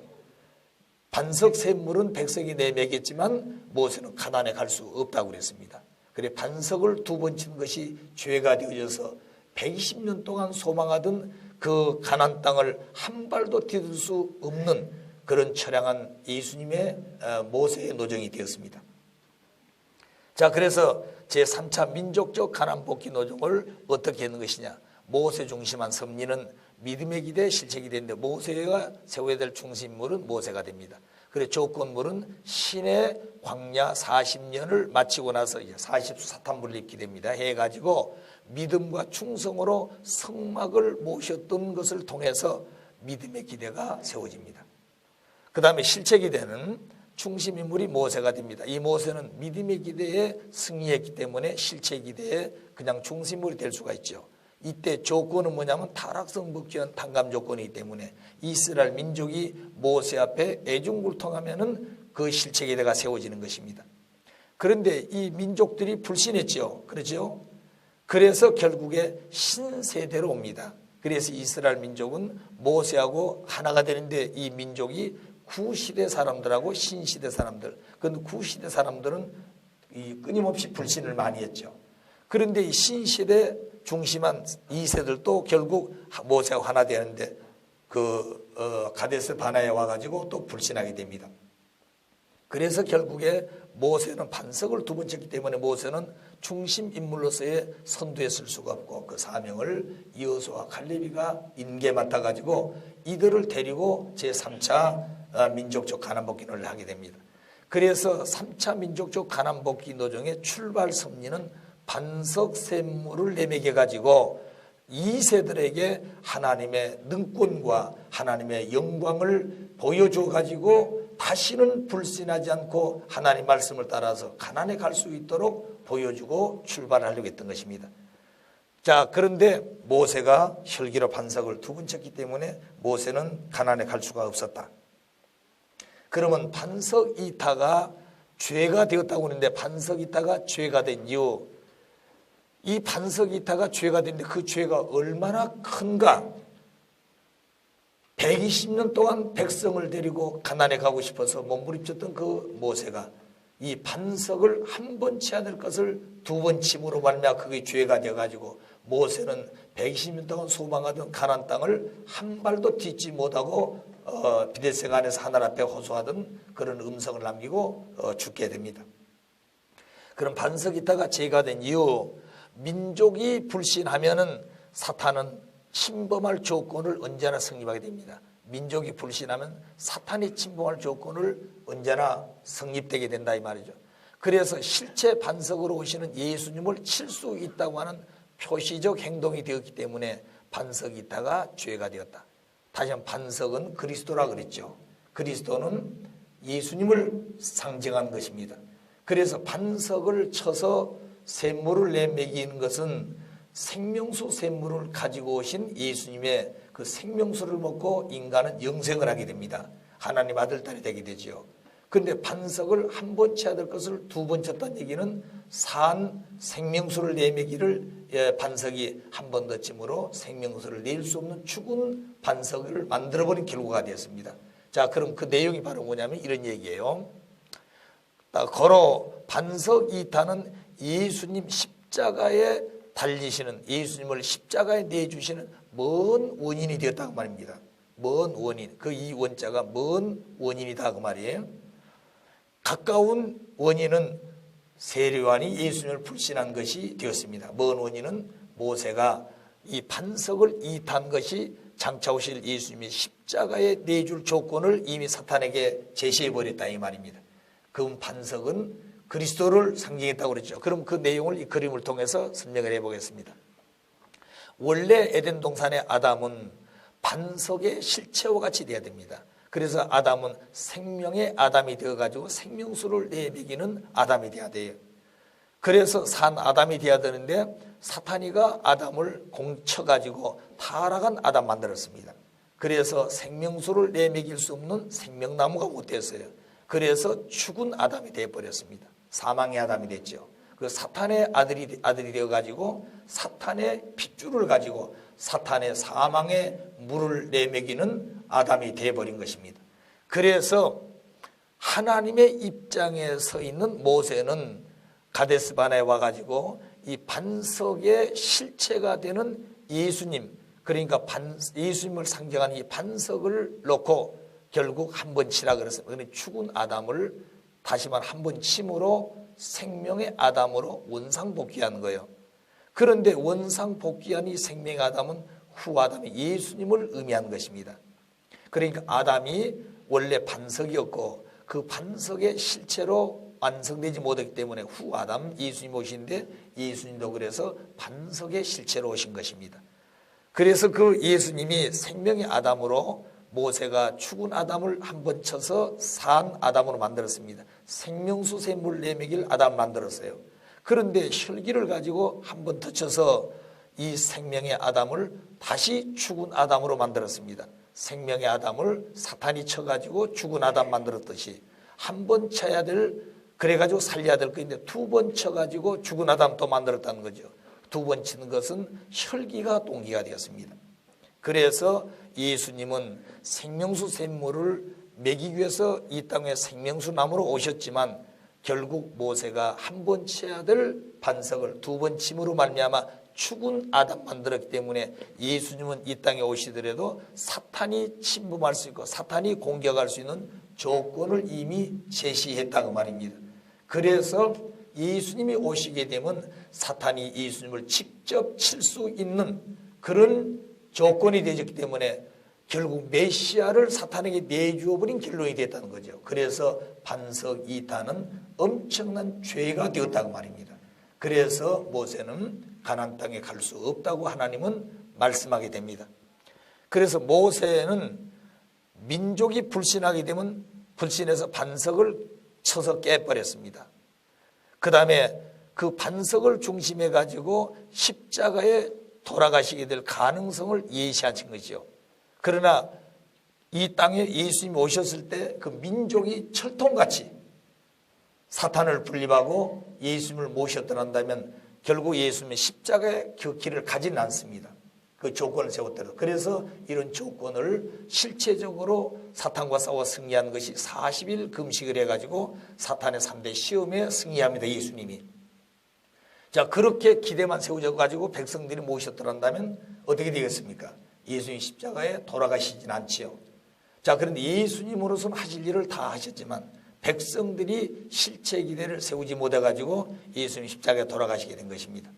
Speaker 1: 반석 샘물은 백성이 내매겠지만 모세는 가나안에 갈 수 없다고 그랬습니다. 그래 반석을 2번 친 것이 죄가 되어져서 120년 동안 소망하던 그 가나안 땅을 한 발도 디딜 수 없는 그런 처량한 예수님의 모세의 노정이 되었습니다. 자, 그래서 제3차 민족적 가나안 복귀 노정을 어떻게 하는 것이냐. 모세 중심한 섭리는 믿음의 기대, 실체 기대인데 모세가 세워야 될 중심물은 모세가 됩니다. 그래 조건물은 신의 광야 40년을 마치고 나서 이제 40수 사탄분립 기대입니다. 해가지고 믿음과 충성으로 성막을 모셨던 것을 통해서 믿음의 기대가 세워집니다. 그 다음에 실체 기대는 중심 인물이 모세가 됩니다. 이 모세는 믿음의 기대에 승리했기 때문에 실체 기대에 그냥 중심물이 될 수가 있죠. 이때 조건은 뭐냐면 타락성 복귀한 탕감 조건이기 때문에 이스라엘 민족이 모세 앞에 애중불통하면은 그 실체 기대가 세워지는 것입니다. 그런데 이 민족들이 불신했죠. 그렇죠? 그래서 결국에 신세대로 옵니다. 그래서 이스라엘 민족은 모세하고 하나가 되는데 이 민족이 구시대 사람들하고 신시대 사람들. 그런데 구시대 사람들은 이 끊임없이 불신을 많이 했죠. 그런데 이 신시대 중심한 2세들도 결국 모세와 하나 되는데 가데스 바나에 와가지고 또 불신하게 됩니다. 그래서 결국에 모세는 반석을 2번 쳤기 때문에 모세는 중심 인물로서의 선두에 쓸 수가 없고 그 사명을 여호수아와 갈렙이가 임계 맡아가지고 이들을 데리고 제3차 민족적 가난복귀를 하게 됩니다. 그래서 3차 민족적 가난복귀 노정의 출발 섭리는 반석 샘물을 내매겨 가지고 2세들에게 하나님의 능권과 하나님의 영광을 보여줘 가지고 다시는 불신하지 않고 하나님 말씀을 따라서 가나안에 갈 수 있도록 보여주고 출발하려고 했던 것입니다. 자, 그런데 모세가 혈기로 반석을 2번 쳤기 때문에 모세는 가나안에 갈 수가 없었다. 그러면 반석 이타가 죄가 되었다고 하는데 반석 이타가 죄가 된 이유, 이 반석 이타가 죄가 됐는데 그 죄가 얼마나 큰가. 120년 동안 백성을 데리고 가나안에 가고 싶어서 몸부림쳤던 그 모세가 이 반석을 한 번 쳐야 될 것을 2번 침으로 말미암아 그게 죄가 되어가지고 모세는 120년 동안 소망하던 가나안 땅을 한 발도 딛지 못하고 비데스가 안에서 하늘 앞에 호소하던 그런 음성을 남기고 죽게 됩니다. 그럼 반석 이타가 제가 된 이후 민족이 불신하면은 사탄은 침범할 조건을 언제나 성립하게 됩니다. 민족이 불신하면 사탄이 침범할 조건을 언제나 성립되게 된다 이 말이죠. 그래서 실체 반석으로 오시는 예수님을 칠 수 있다고 하는 표시적 행동이 되었기 때문에 반석 이타가 죄가 되었다. 다시 한번 반석은 그리스도라 그랬죠. 그리스도는 예수님을 상징하는 것입니다. 그래서 반석을 쳐서 샘물을 내매기는 것은 생명수 샘물을 가지고 오신 예수님의 그 생명수를 먹고 인간은 영생을 하게 됩니다. 하나님 아들 딸이 되게 되죠. 그런데 반석을 한 번 쳐야 될 것을 두 번 쳤다는 얘기는 산 생명수를 내매기를 반석이 한 번 더 침으로 생명수를 낼 수 없는 죽은 반석을 만들어버린 결과가 되었습니다. 자, 그럼 그 내용이 바로 뭐냐면 이런 얘기예요. 거로 반석 이타는 예수님 십자가에 달리시는, 예수님을 십자가에 내주시는 먼 원인이 되었다고 말입니다. 먼 원인, 그 이 원자가 먼 원인이다 그 말이에요. 가까운 원인은 세례요한이 예수님을 불신한 것이 되었습니다. 먼 원인은 모세가 이 반석을 이탄 것이 장차 오실 예수님이 십자가에 내줄 조건을 이미 사탄에게 제시해버렸다 이 말입니다. 그 반석은 그리스도를 상징했다고 그랬죠. 그럼 그 내용을 이 그림을 통해서 설명을 해보겠습니다. 원래 에덴 동산의 아담은 반석의 실체와 같이 돼야 됩니다. 그래서 아담은 생명의 아담이 되어가지고 생명수를 내매기는 아담이 돼야 돼요. 그래서 산 아담이 돼야 되는데 사탄이가 아담을 공쳐가지고 타락한 아담 만들었습니다. 그래서 생명수를 내매길 수 없는 생명나무가 못 됐어요. 그래서 죽은 아담이 되어버렸습니다. 사망의 아담이 됐죠. 그 사탄의 아들이 되어가지고 사탄의 핏줄을 가지고 사탄의 사망의 물을 내매기는 아담이 되어버린 것입니다. 그래서 하나님의 입장에 서 있는 모세는 가데스바네에 와가지고 이 반석의 실체가 되는 예수님, 그러니까 예수님을 상징하는 이 반석을 놓고 결국 한 번 치라 그랬습니다. 그런데 죽은 아담을 다시 말 한 번 침으로 생명의 아담으로 원상복귀하는 거예요. 그런데 원상복귀한 이 생명의 아담은 후 아담이 예수님을 의미하는 것입니다. 그러니까 아담이 원래 반석이었고 그 반석의 실체로 완성되지 못했기 때문에 후 아담 예수님 오신데 예수님도 그래서 반석의 실체로 오신 것입니다. 그래서 그 예수님이 생명의 아담으로 모세가 죽은 아담을 한번 쳐서 산 아담으로 만들었습니다. 생명수 샘물 내매길 아담 만들었어요. 그런데 혈기를 가지고 한번 더 쳐서 이 생명의 아담을 다시 죽은 아담으로 만들었습니다. 생명의 아담을 사탄이 쳐가지고 죽은 아담 만들었듯이 한 번 쳐야 될, 그래가지고 살려야 될 것인데 두 번 쳐가지고 죽은 아담 또 만들었다는 거죠. 두 번 치는 것은 혈기가 동기가 되었습니다. 그래서 예수님은 생명수 샘물을 먹이기 위해서 이 땅에 생명수 나무로 오셨지만 결국 모세가 한 번 쳐야 될 반석을 두 번 침으로 말미암아 죽은 아담 만들었기 때문에 예수님은 이 땅에 오시더라도 사탄이 침범할 수 있고 사탄이 공격할 수 있는 조건을 이미 제시했다고 말입니다. 그래서 예수님이 오시게 되면 사탄이 예수님을 직접 칠 수 있는 그런 조건이 되었기 때문에 결국 메시아를 사탄에게 내주어버린 결론이 됐다는 거죠. 그래서 반석 이타는 엄청난 죄가 되었다고 말입니다. 그래서 모세는 가나안 땅에 갈 수 없다고 하나님은 말씀하게 됩니다. 그래서 모세는 민족이 불신하게 되면 불신해서 반석을 쳐서 깨버렸습니다. 그 다음에 그 반석을 중심해 가지고 십자가에 돌아가시게 될 가능성을 예시하신 것이죠. 그러나 이 땅에 예수님이 오셨을 때 그 민족이 철통같이 사탄을 분립하고 예수님을 모셨더란다면 결국 예수님의 십자가의 그 길을 가지는 않습니다. 그 조건을 세웠더라도. 그래서 이런 조건을 실체적으로 사탄과 싸워 승리한 것이 40일 금식을 해가지고 사탄의 3대 시험에 승리합니다. 예수님이. 자, 그렇게 기대만 세워져가지고 백성들이 모셨더란다면 어떻게 되겠습니까? 예수님 십자가에 돌아가시진 않지요. 자, 그런데 예수님으로서는 하실 일을 다 하셨지만 백성들이 실체 기대를 세우지 못해가지고 예수님 십자가에 돌아가시게 된 것입니다.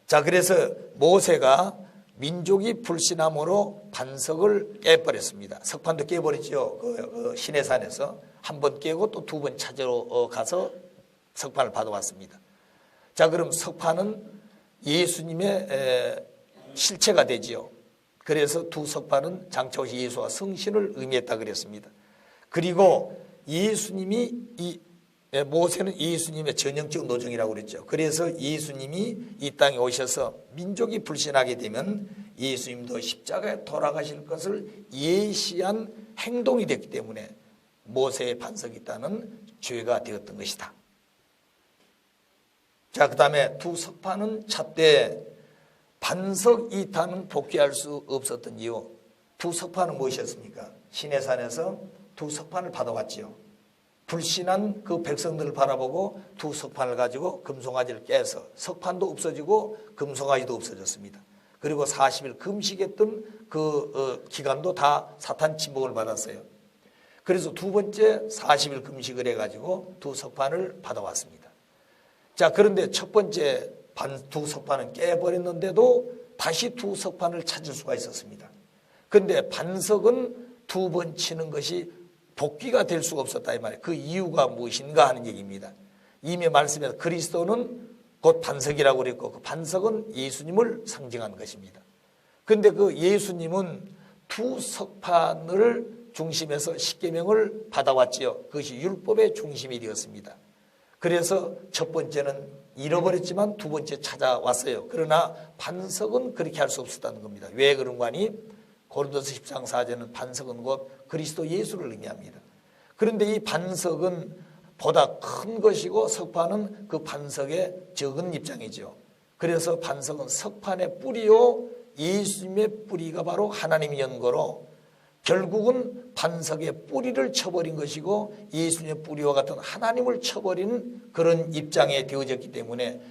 Speaker 1: 자, 그래서 모세가 민족이 불신함으로 반석을 깨버렸습니다. 석판도 깨버렸죠. 그 시내산에서 한 번 깨고 또 두 번 찾으러 가서 석판을 받아왔습니다. 자, 그럼 석판은 예수님의 실체가 되지요. 그래서 두 석판은 장차 오실 예수와 성신을 의미했다 그랬습니다. 그리고 모세는 예수님의 전형적 노정이라고 그랬죠. 그래서 예수님이 이 땅에 오셔서 민족이 불신하게 되면 예수님도 십자가에 돌아가실 것을 예시한 행동이 됐기 때문에 모세의 반석이 있다는 죄가 되었던 것이다. 자, 그 다음에 두 석판은 찼되 반석 이타는 복귀할 수 없었던 이유, 두 석판은 무엇이었습니까? 시내산에서 두 석판을 받아왔지요. 불신한 그 백성들을 바라보고 두 석판을 가지고 금송아지를 깨서 석판도 없어지고 금송아지도 없어졌습니다. 그리고 40일 금식했던 그 기간도 다 사탄 침범을 받았어요. 그래서 두 번째 40일 금식을 해가지고 두 석판을 받아왔습니다. 자, 그런데 첫 번째 두 석판은 깨버렸는데도 다시 두 석판을 찾을 수가 있었습니다. 그런데 반석은 두 번 치는 것이 복귀가 될 수가 없었다 이 말이에요. 그 이유가 무엇인가 하는 얘기입니다. 이미 말씀에서 그리스도는 곧 반석이라고 그랬고 그 반석은 예수님을 상징하는 것입니다. 그런데 그 예수님은 두 석판을 중심에서 십계명을 받아왔지요. 그것이 율법의 중심이 되었습니다. 그래서 첫 번째는 잃어버렸지만 두 번째 찾아왔어요. 그러나 반석은 그렇게 할 수 없었다는 겁니다. 왜 그런가 하니 고린도서 10장 4절은 반석은 곧 그리스도 예수를 의미합니다. 그런데 이 반석은 보다 큰 것이고 석판은 그 반석의 적은 입장이죠. 그래서 반석은 석판의 뿌리요 예수님의 뿌리가 바로 하나님의 연고로 결국은 반석의 뿌리를 쳐버린 것이고 예수님의 뿌리와 같은 하나님을 쳐버린 그런 입장에 되어졌기 때문에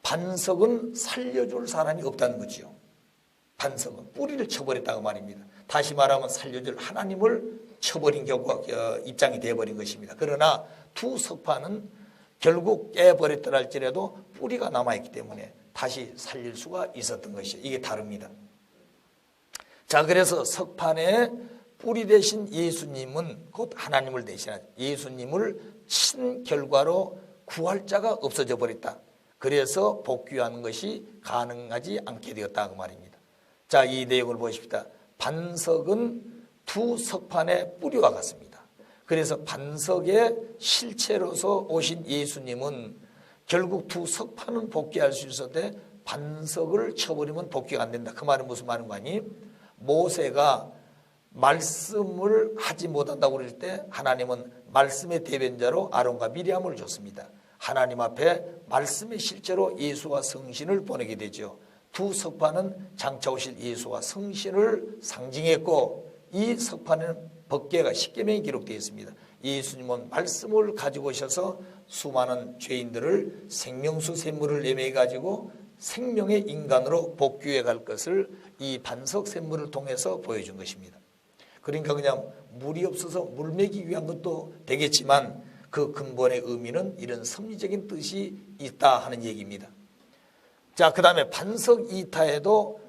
Speaker 1: 반석은 살려줄 사람이 없다는 거죠. 반석은 뿌리를 쳐버렸다고 말입니다. 다시 말하면 살려줄 하나님을 쳐버린 경우가 입장이 되어버린 것입니다. 그러나 두 석판은 결국 깨버렸더라 할지라도 뿌리가 남아있기 때문에 다시 살릴 수가 있었던 것이죠. 이게 다릅니다. 자, 그래서 석판의 뿌리 대신 예수님은 곧 하나님을 대신하죠. 예수님을 친 결과로 구할 자가 없어져 버렸다. 그래서 복귀하는 것이 가능하지 않게 되었다 그 말입니다. 자, 이 내용을 보십시다. 반석은 두 석판의 뿌리와 같습니다. 그래서 반석의 실체로서 오신 예수님은 결국 두 석판은 복귀할 수 있었는데 반석을 쳐버리면 복귀가 안 된다. 그 말은 무슨 말인 거 아니? 모세가 말씀을 하지 못한다고 그럴 때 하나님은 말씀의 대변자로 아론과 미리암을 줬습니다. 하나님 앞에 말씀의 실제로 예수와 성신을 보내게 되죠. 두 석판은 장차 오실 예수와 성신을 상징했고 이 석판에는 법궤가 십계명이 기록되어 있습니다. 예수님은 말씀을 가지고 오셔서 수많은 죄인들을 생명수 샘물을 내매 가지고 생명의 인간으로 복귀해 갈 것을 이 반석 샘물을 통해서 보여준 것입니다. 그러니까 그냥 물이 없어서 물 매기 위한 것도 되겠지만 그 근본의 의미는 이런 섭리적인 뜻이 있다 하는 얘기입니다. 자, 그 다음에 반석 이타에도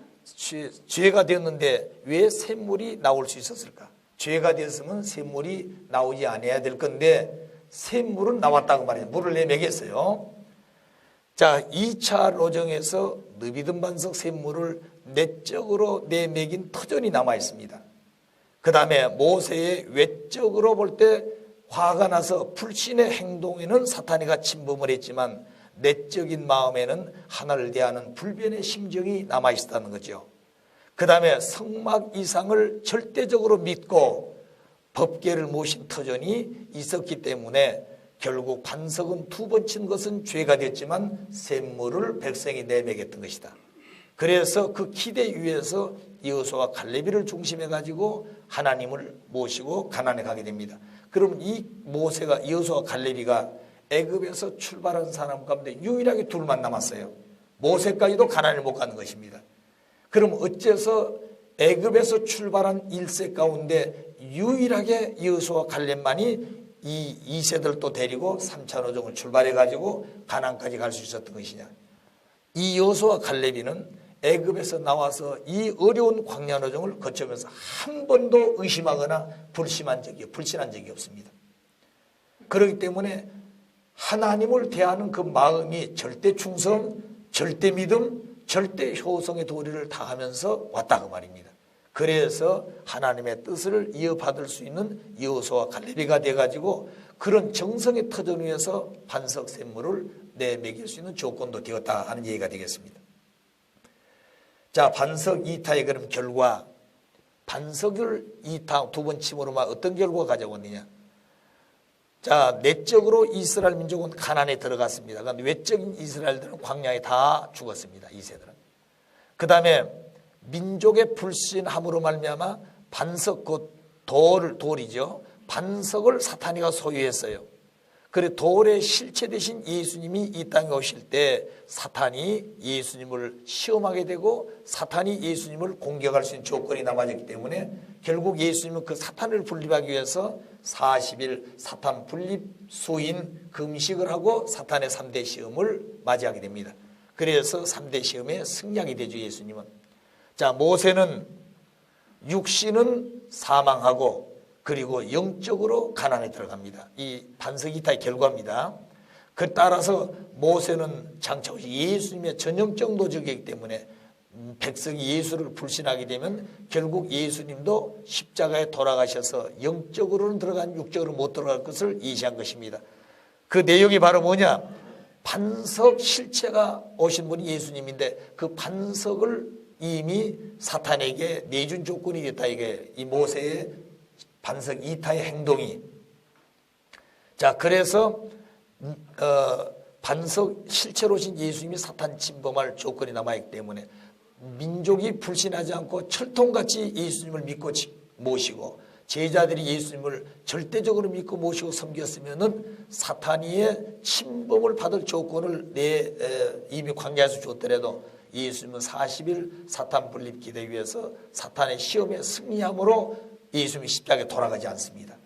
Speaker 1: 죄가 되었는데 왜 샘물이 나올 수 있었을까? 죄가 되었으면 샘물이 나오지 않아야 될 건데 샘물은 나왔다고 말해요. 물을 내매겠어요. 자, 2차 로정에서 느비든 반석 샘물을 내적으로 내매긴 터전이 남아 있습니다. 그 다음에 모세의 외적으로 볼 때 화가 나서 불신의 행동에는 사탄이가 침범을 했지만 내적인 마음에는 하나를 대하는 불변의 심정이 남아 있었다는 거죠. 그 다음에 성막 이상을 절대적으로 믿고 법궤를 모신 터전이 있었기 때문에 결국 반석은 두 번 친 것은 죄가 됐지만 샘물을 백성이 내매겼던 것이다. 그래서 그 기대 위에서 여호수아와 갈렙이를 중심해 가지고 하나님을 모시고 가나안에 가게 됩니다. 그럼 이 모세가 여호수아와 갈렙이가 애굽에서 출발한 사람 가운데 유일하게 둘만 남았어요. 모세까지도 가나안을 못 가는 것입니다. 그럼 어째서 애굽에서 출발한 1세 가운데 유일하게 여호수아와 갈렙만이 이 2세들을 또 데리고 3차 노정을 출발해가지고 가나안까지 갈 수 있었던 것이냐. 이 여호수아와 갈렙이는 애굽에서 나와서 이 어려운 광야 노정을 거치면서 한 번도 의심하거나 불신한 적이 없습니다. 그렇기 때문에 하나님을 대하는 그 마음이 절대 충성, 절대 믿음, 절대 효성의 도리를 다하면서 왔다 그 말입니다. 그래서 하나님의 뜻을 이어받을 수 있는 여호수아와 갈렙이가 돼가지고 그런 정성의 터전 위에서 반석 샘물을 내먹일 수 있는 조건도 되었다 하는 얘기가 되겠습니다. 자, 반석 이타의 그럼 결과, 반석을 이타 두 번 침으로만 어떤 결과가 가져왔느냐. 자, 내적으로 이스라엘 민족은 가나안에 들어갔습니다. 그런데 외적인 이스라엘들은 광야에 다 죽었습니다. 이 세들은. 그 다음에 민족의 불신함으로 말미암아 반석 곧 돌이죠. 반석을 사탄이가 소유했어요. 그래 돌의 실체 대신 예수님이 이 땅에 오실 때 사탄이 예수님을 시험하게 되고 사탄이 예수님을 공격할 수 있는 조건이 남아졌기 때문에 결국 예수님은 그 사탄을 분립하기 위해서 40일 사탄 분립 수인 금식을 하고 사탄의 3대 시험을 맞이하게 됩니다. 그래서 3대 시험에 승리하게 되죠. 예수님은. 자, 모세는 육신은 사망하고 그리고 영적으로 가나안에 들어갑니다. 이 반석 이타의 결과입니다. 그 따라서 모세는 장차 예수님의 전형적 노적이기 때문에 백성이 예수를 불신하게 되면 결국 예수님도 십자가에 돌아가셔서 영적으로는 들어간 육적으로 못 들어갈 것을 예시한 것입니다. 그 내용이 바로 뭐냐? 반석 실체가 오신 분이 예수님인데 그 반석을 이미 사탄에게 내준 조건이 됐다. 이게 이 모세의 반석 이타의 행동이. 자, 그래서 반석 실체로 오신 예수님이 사탄 침범할 조건이 남아있기 때문에 민족이 불신하지 않고 철통같이 예수님을 믿고 모시고 제자들이 예수님을 절대적으로 믿고 모시고 섬겼으면은 사탄의 침범을 받을 조건을 이미 광야에서 줬더라도 예수님은 40일 사탄 분립 기대 위해서 사탄의 시험에 승리함으로 예수님이 십자가에 돌아가지 않습니다.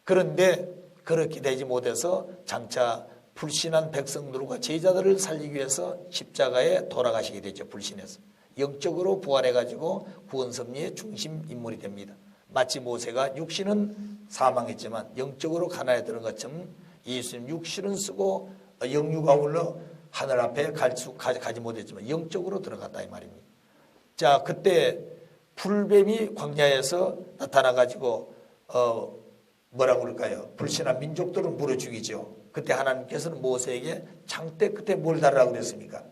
Speaker 1: 그런데 그렇게 되지 못해서 장차 불신한 백성들과 제자들을 살리기 위해서 십자가에 돌아가시게 되죠. 불신해서. 영적으로 부활해가지고 구원 섭리의 중심 인물이 됩니다. 마치 모세가 육신은 사망했지만 영적으로 가나안에 들은 것처럼 예수님 육신은 쓰고 영유가 울러 하늘 앞에 가지 못했지만 영적으로 들어갔다 이 말입니다. 자, 그때 불뱀이 광야에서 나타나가지고 뭐라고 그럴까요? 불신한 민족들을 물어 죽이죠. 그때 하나님께서는 모세에게 장대 끝에 뭘 달라고 그랬습니까?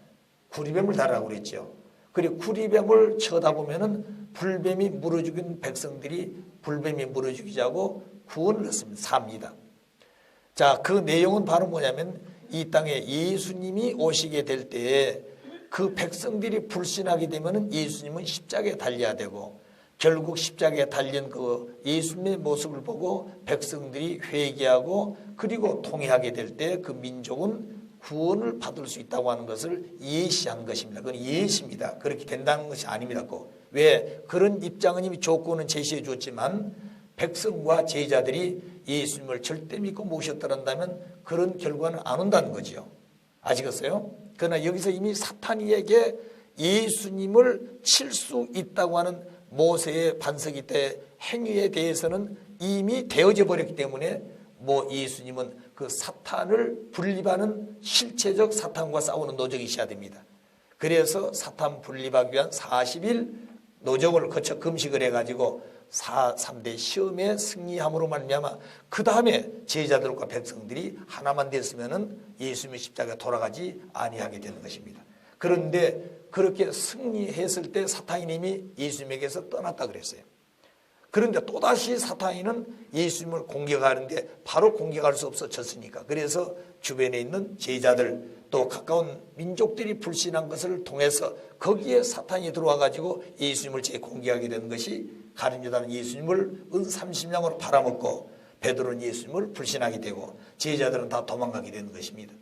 Speaker 1: 구리뱀을 달라고 그랬죠. 그리고 구리뱀을 쳐다보면은 불뱀이 물어 죽인 백성들이 불뱀이 물어 죽이자고 구원을 했습니다. 삽니다. 자, 그 내용은 바로 뭐냐면 이 땅에 예수님이 오시게 될 때에 그 백성들이 불신하게 되면 예수님은 십자가에 달려야 되고 결국 십자가에 달린 그 예수님의 모습을 보고 백성들이 회개하고 그리고 통회하게 될 때 그 민족은 구원을 받을 수 있다고 하는 것을 예시한 것입니다. 그건 예시입니다. 그렇게 된다는 것이 아닙니다. 왜? 그런 입장은 이미 조건은 제시해 줬지만 백성과 제자들이 예수님을 절대 믿고 모셨더란다면 그런 결과는 안 온다는 거죠. 아시겠어요? 그러나 여기서 이미 사탄이에게 예수님을 칠 수 있다고 하는 모세의 반석이 때 행위에 대해서는 이미 되어져 버렸기 때문에 예수님은 그 사탄을 분립하는 실체적 사탄과 싸우는 노적이 있어야 됩니다. 그래서 사탄 분립하기 위한 40일 노적을 거쳐 금식을 해가지고 3대 시험에 승리함으로 말미암아 그 다음에 제자들과 백성들이 하나만 됐으면은 예수님의 십자가에 돌아가지 아니하게 되는 것입니다. 그런데 그렇게 승리했을 때 사탄이님이 예수님에게서 떠났다 그랬어요. 그런데 또다시 사탄이는 예수님을 공격하는데 바로 공격할 수 없어졌으니까. 그래서 주변에 있는 제자들 또 가까운 민족들이 불신한 것을 통해서 거기에 사탄이 들어와 가지고 예수님을 재공격하게 되는 것이 가룟유다는 예수님을 은 30냥으로 팔아먹고 베드로는 예수님을 불신하게 되고 제자들은 다 도망가게 되는 것입니다.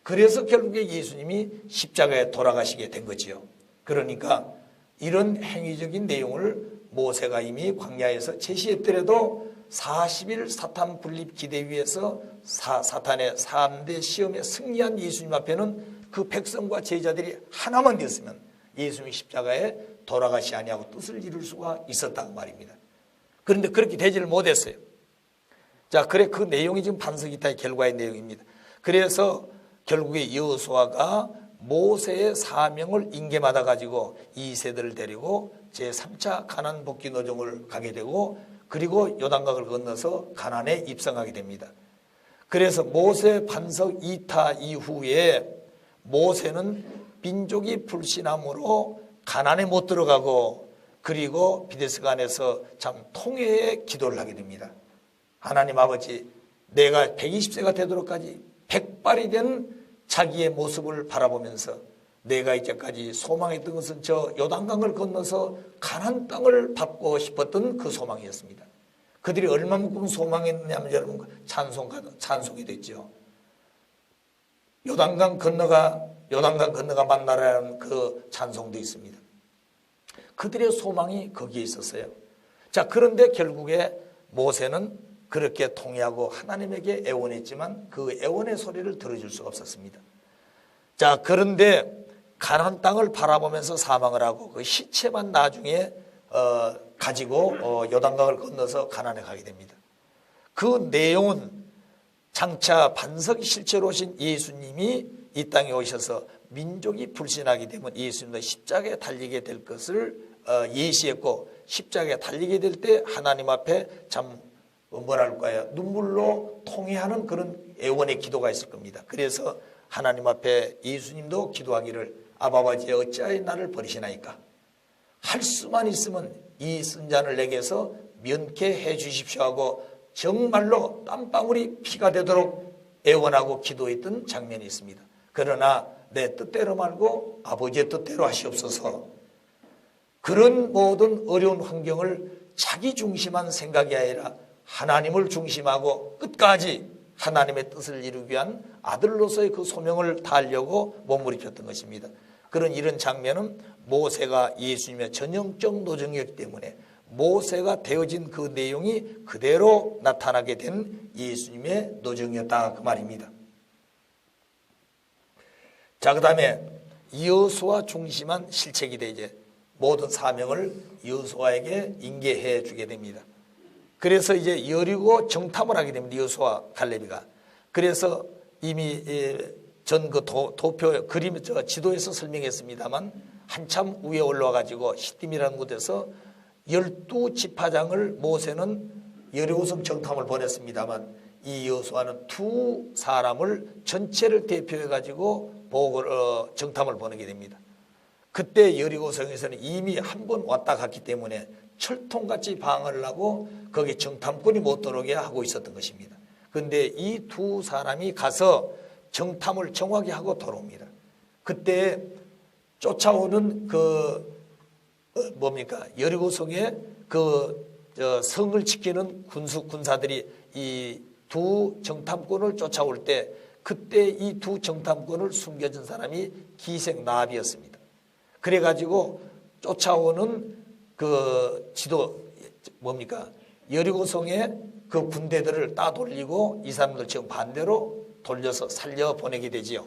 Speaker 1: 그래서 결국에 예수님이 십자가에 돌아가시게 된 거지요. 그러니까 이런 행위적인 내용을 모세가 이미 광야에서 제시했더라도 40일 사탄 분립 기대 위에서 사탄의 3대 시험에 승리한 예수님 앞에는 그 백성과 제자들이 하나만 되었으면 예수님이 십자가에 돌아가시 아니하고 뜻을 이룰 수가 있었다고 말입니다. 그런데 그렇게 되지를 못했어요. 자, 그래 그 내용이 지금 반석이다의 결과의 내용입니다. 그래서 결국에 여호수아가 모세의 사명을 인계받아 가지고 이 세대를 데리고 제3차 가나안 복귀 노정을 가게 되고 그리고 요단강을 건너서 가나안에 입성하게 됩니다. 그래서 모세 반석 이타 이후에 모세는 민족이 불신함으로 가나안에 못 들어가고 그리고 비데스간에서 참 통회의 기도를 하게 됩니다. 하나님 아버지, 내가 120세가 되도록까지 백발이 된 자기의 모습을 바라보면서 내가 이제까지 소망했던 것은 저 요단강을 건너서 가나안 땅을 받고 싶었던 그 소망이었습니다. 그들이 얼마만큼 소망했냐면 여러분 찬송이 됐죠. 요단강 건너가 만나라는 그 찬송도 있습니다. 그들의 소망이 거기에 있었어요. 자, 그런데 결국에 모세는 그렇게 통회하고 하나님에게 애원했지만 그 애원의 소리를 들어줄 수가 없었습니다. 자, 그런데 가나안 땅을 바라보면서 사망을 하고 그 시체만 나중에 가지고 요단강을 건너서 가나안에 가게 됩니다. 그 내용은 장차 반석이 실체로 오신 예수님이 이 땅에 오셔서 민족이 불신하게 되면 예수님도 십자가에 달리게 될 것을 예시했고 십자가에 달리게 될 때 하나님 앞에 참 뭐랄까요, 눈물로 통회하는 그런 애원의 기도가 있을 겁니다. 그래서 하나님 앞에 예수님도 기도하기를 아바 아버지 어찌하여 나를 버리시나이까, 할 수만 있으면 이 쓴잔을 내게서 면케해 주십시오 하고 정말로 땀방울이 피가 되도록 애원하고 기도했던 장면이 있습니다. 그러나 내 뜻대로 말고 아버지의 뜻대로 하시옵소서. 그런 모든 어려운 환경을 자기 중심한 생각이 아니라 하나님을 중심하고 끝까지 하나님의 뜻을 이루기 위한 아들로서의 그 소명을 다하려고 몸부림쳤던 것입니다. 그런 이런 장면은 모세가 예수님의 전형적 노정이었기 때문에 모세가 되어진 그 내용이 그대로 나타나게 된 예수님의 노정이었다 그 말입니다. 자, 그 다음에 여호수아 중심한 실체기대 이제 모든 사명을 여호수아에게 인계해 주게 됩니다. 그래서 이제 여리고 정탐을 하게 됩니다. 여호수아 갈렙이가. 그래서 이미 전 그 도표 그림 지도에서 설명했습니다만 한참 위에 올라와 가지고 시딤이라는 곳에서 12지파장을 모세는 여리고성 정탐을 보냈습니다만 이 여호수아는 두 사람을 전체를 대표해 가지고 정탐을 보내게 됩니다. 그때 여리고성에서는 이미 한 번 왔다 갔기 때문에 철통같이 방어를 하고 거기 정탐꾼이 못 들어오게 하고 있었던 것입니다. 그런데 이 두 사람이 가서 정탐을 정확히 하고 돌아옵니다. 그때 쫓아오는 여리고성에 성을 지키는 군사들이 이 두 정탐꾼을 쫓아올 때 그때 이 두 정탐꾼을 숨겨준 사람이 기생 나합이었습니다. 그래가지고 쫓아오는 여리고성의 그 군대들을 따돌리고 이 사람들 지금 반대로 돌려서 살려보내게 되지요.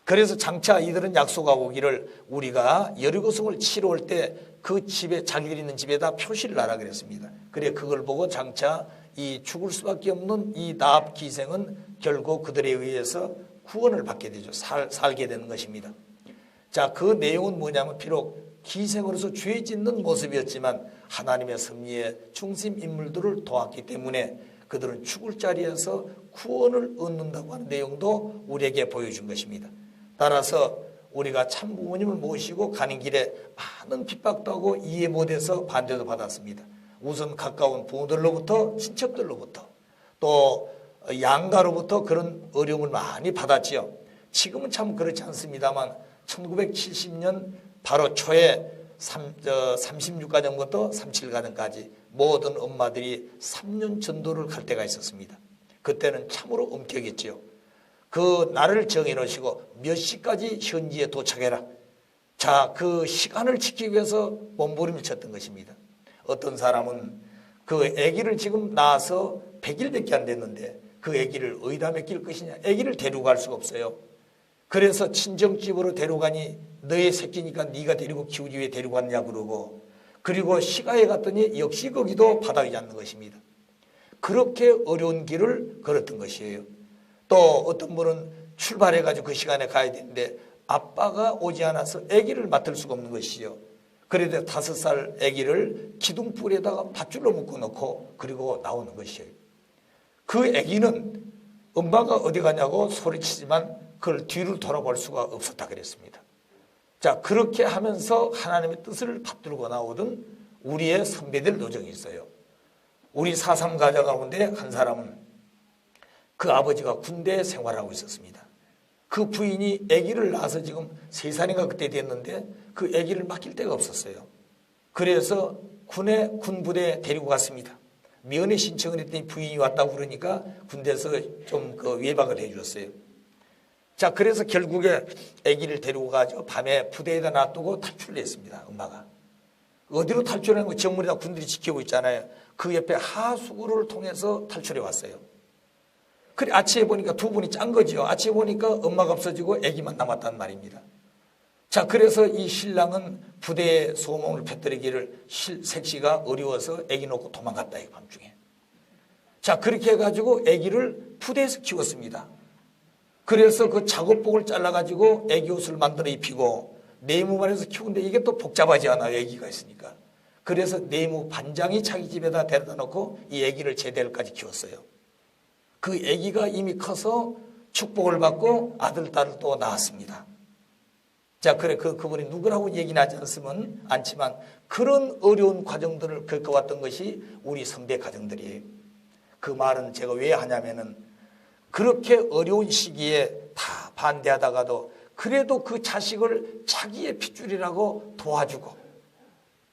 Speaker 1: 그래서 장차 이들은 약속하고 오기를 우리가 여리고성을 치러 올 때 그 집에 자기들이 있는 집에다 표시를 하라 그랬습니다. 그래 그걸 보고 장차 이 죽을 수밖에 없는 이 나합 기생은 결국 그들에 의해서 구원을 받게 되죠. 살게 되는 것입니다. 자, 그 내용은 뭐냐면 비록 기생으로서 죄 짓는 모습이었지만 하나님의 섭리의 중심 인물들을 도왔기 때문에 그들은 죽을 자리에서 구원을 얻는다고 하는 내용도 우리에게 보여준 것입니다. 따라서 우리가 참 부모님을 모시고 가는 길에 많은 핍박도 하고 이해 못해서 반대도 받았습니다. 우선 가까운 부모들로부터, 친척들로부터, 또 양가로부터 그런 어려움을 많이 받았지요. 지금은 참 그렇지 않습니다만 1970년 바로 초에 36가정부터 37가정까지 모든 엄마들이 3년 전도를 갈 때가 있었습니다. 그때는 참으로 엄격했지요. 그 날을 정해 놓으시고 몇 시까지 현지에 도착해라. 자, 그 시간을 지키기 위해서 몸부림을 쳤던 것입니다. 어떤 사람은 그 아기를 지금 낳아서 100일밖에 안 됐는데 그 아기를 어디다 맡길 것이냐. 아기를 데리고 갈 수가 없어요. 그래서 친정집으로 데려가니 너의 새끼니까 네가 데리고 키우지 왜 데리고 왔냐 그러고, 그리고 시가에 갔더니 역시 거기도 받아주지 않는 것입니다. 그렇게 어려운 길을 걸었던 것이에요. 또 어떤 분은 출발해가지고 그 시간에 가야 되는데 아빠가 오지 않아서 아기를 맡을 수가 없는 것이요. 그래도 5살 아기를 기둥불에다가 밧줄로 묶어놓고 그리고 나오는 것이에요. 그 아기는 엄마가 어디 가냐고 소리치지만 그걸 뒤를 돌아볼 수가 없었다 그랬습니다. 자, 그렇게 하면서 하나님의 뜻을 받들고 나오던 우리의 선배들 노정이 있어요. 우리 4.3 가족 가운데 한 사람은 그 아버지가 군대에 생활하고 있었습니다. 그 부인이 아기를 낳아서 지금 3살인가 그때 됐는데 그 아기를 맡길 데가 없었어요. 그래서 군부대에 데리고 갔습니다. 면회 신청을 했더니 부인이 왔다고 그러니까 군대에서 좀 그 외박을 해줬어요. 자, 그래서 결국에 아기를 데리고 가죠. 밤에 부대에다 놔두고 탈출을 했습니다. 엄마가. 어디로 탈출하는 거 정문에다 군들이 지키고 있잖아요. 그 옆에 하수구를 통해서 탈출해 왔어요. 그래 아침에 보니까 두 분이 짠 거죠. 아침에 보니까 엄마가 없어지고 아기만 남았단 말입니다. 자, 그래서 이 신랑은 부대에 소문을 퍼뜨리기를 색시가 어려워서 아기 놓고 도망갔다, 이 밤중에. 자, 그렇게 해가지고 아기를 부대에서 키웠습니다. 그래서 그 작업복을 잘라가지고 아기 옷을 만들어 입히고 네모반에서 키우는데 이게 또 복잡하지 않아요, 아기가 있으니까. 그래서 네모 반장이 자기 집에다 데려다 놓고 이 아기를 제대로까지 키웠어요. 그 아기가 이미 커서 축복을 받고 아들, 딸을 또 낳았습니다. 자, 그래, 그분이 누구라고 얘기는 하지 않지만 그런 어려운 과정들을 겪어왔던 것이 우리 선배 가정들이에요. 그 말은 제가 왜 하냐면은 그렇게 어려운 시기에 다 반대하다가도 그래도 그 자식을 자기의 핏줄이라고 도와주고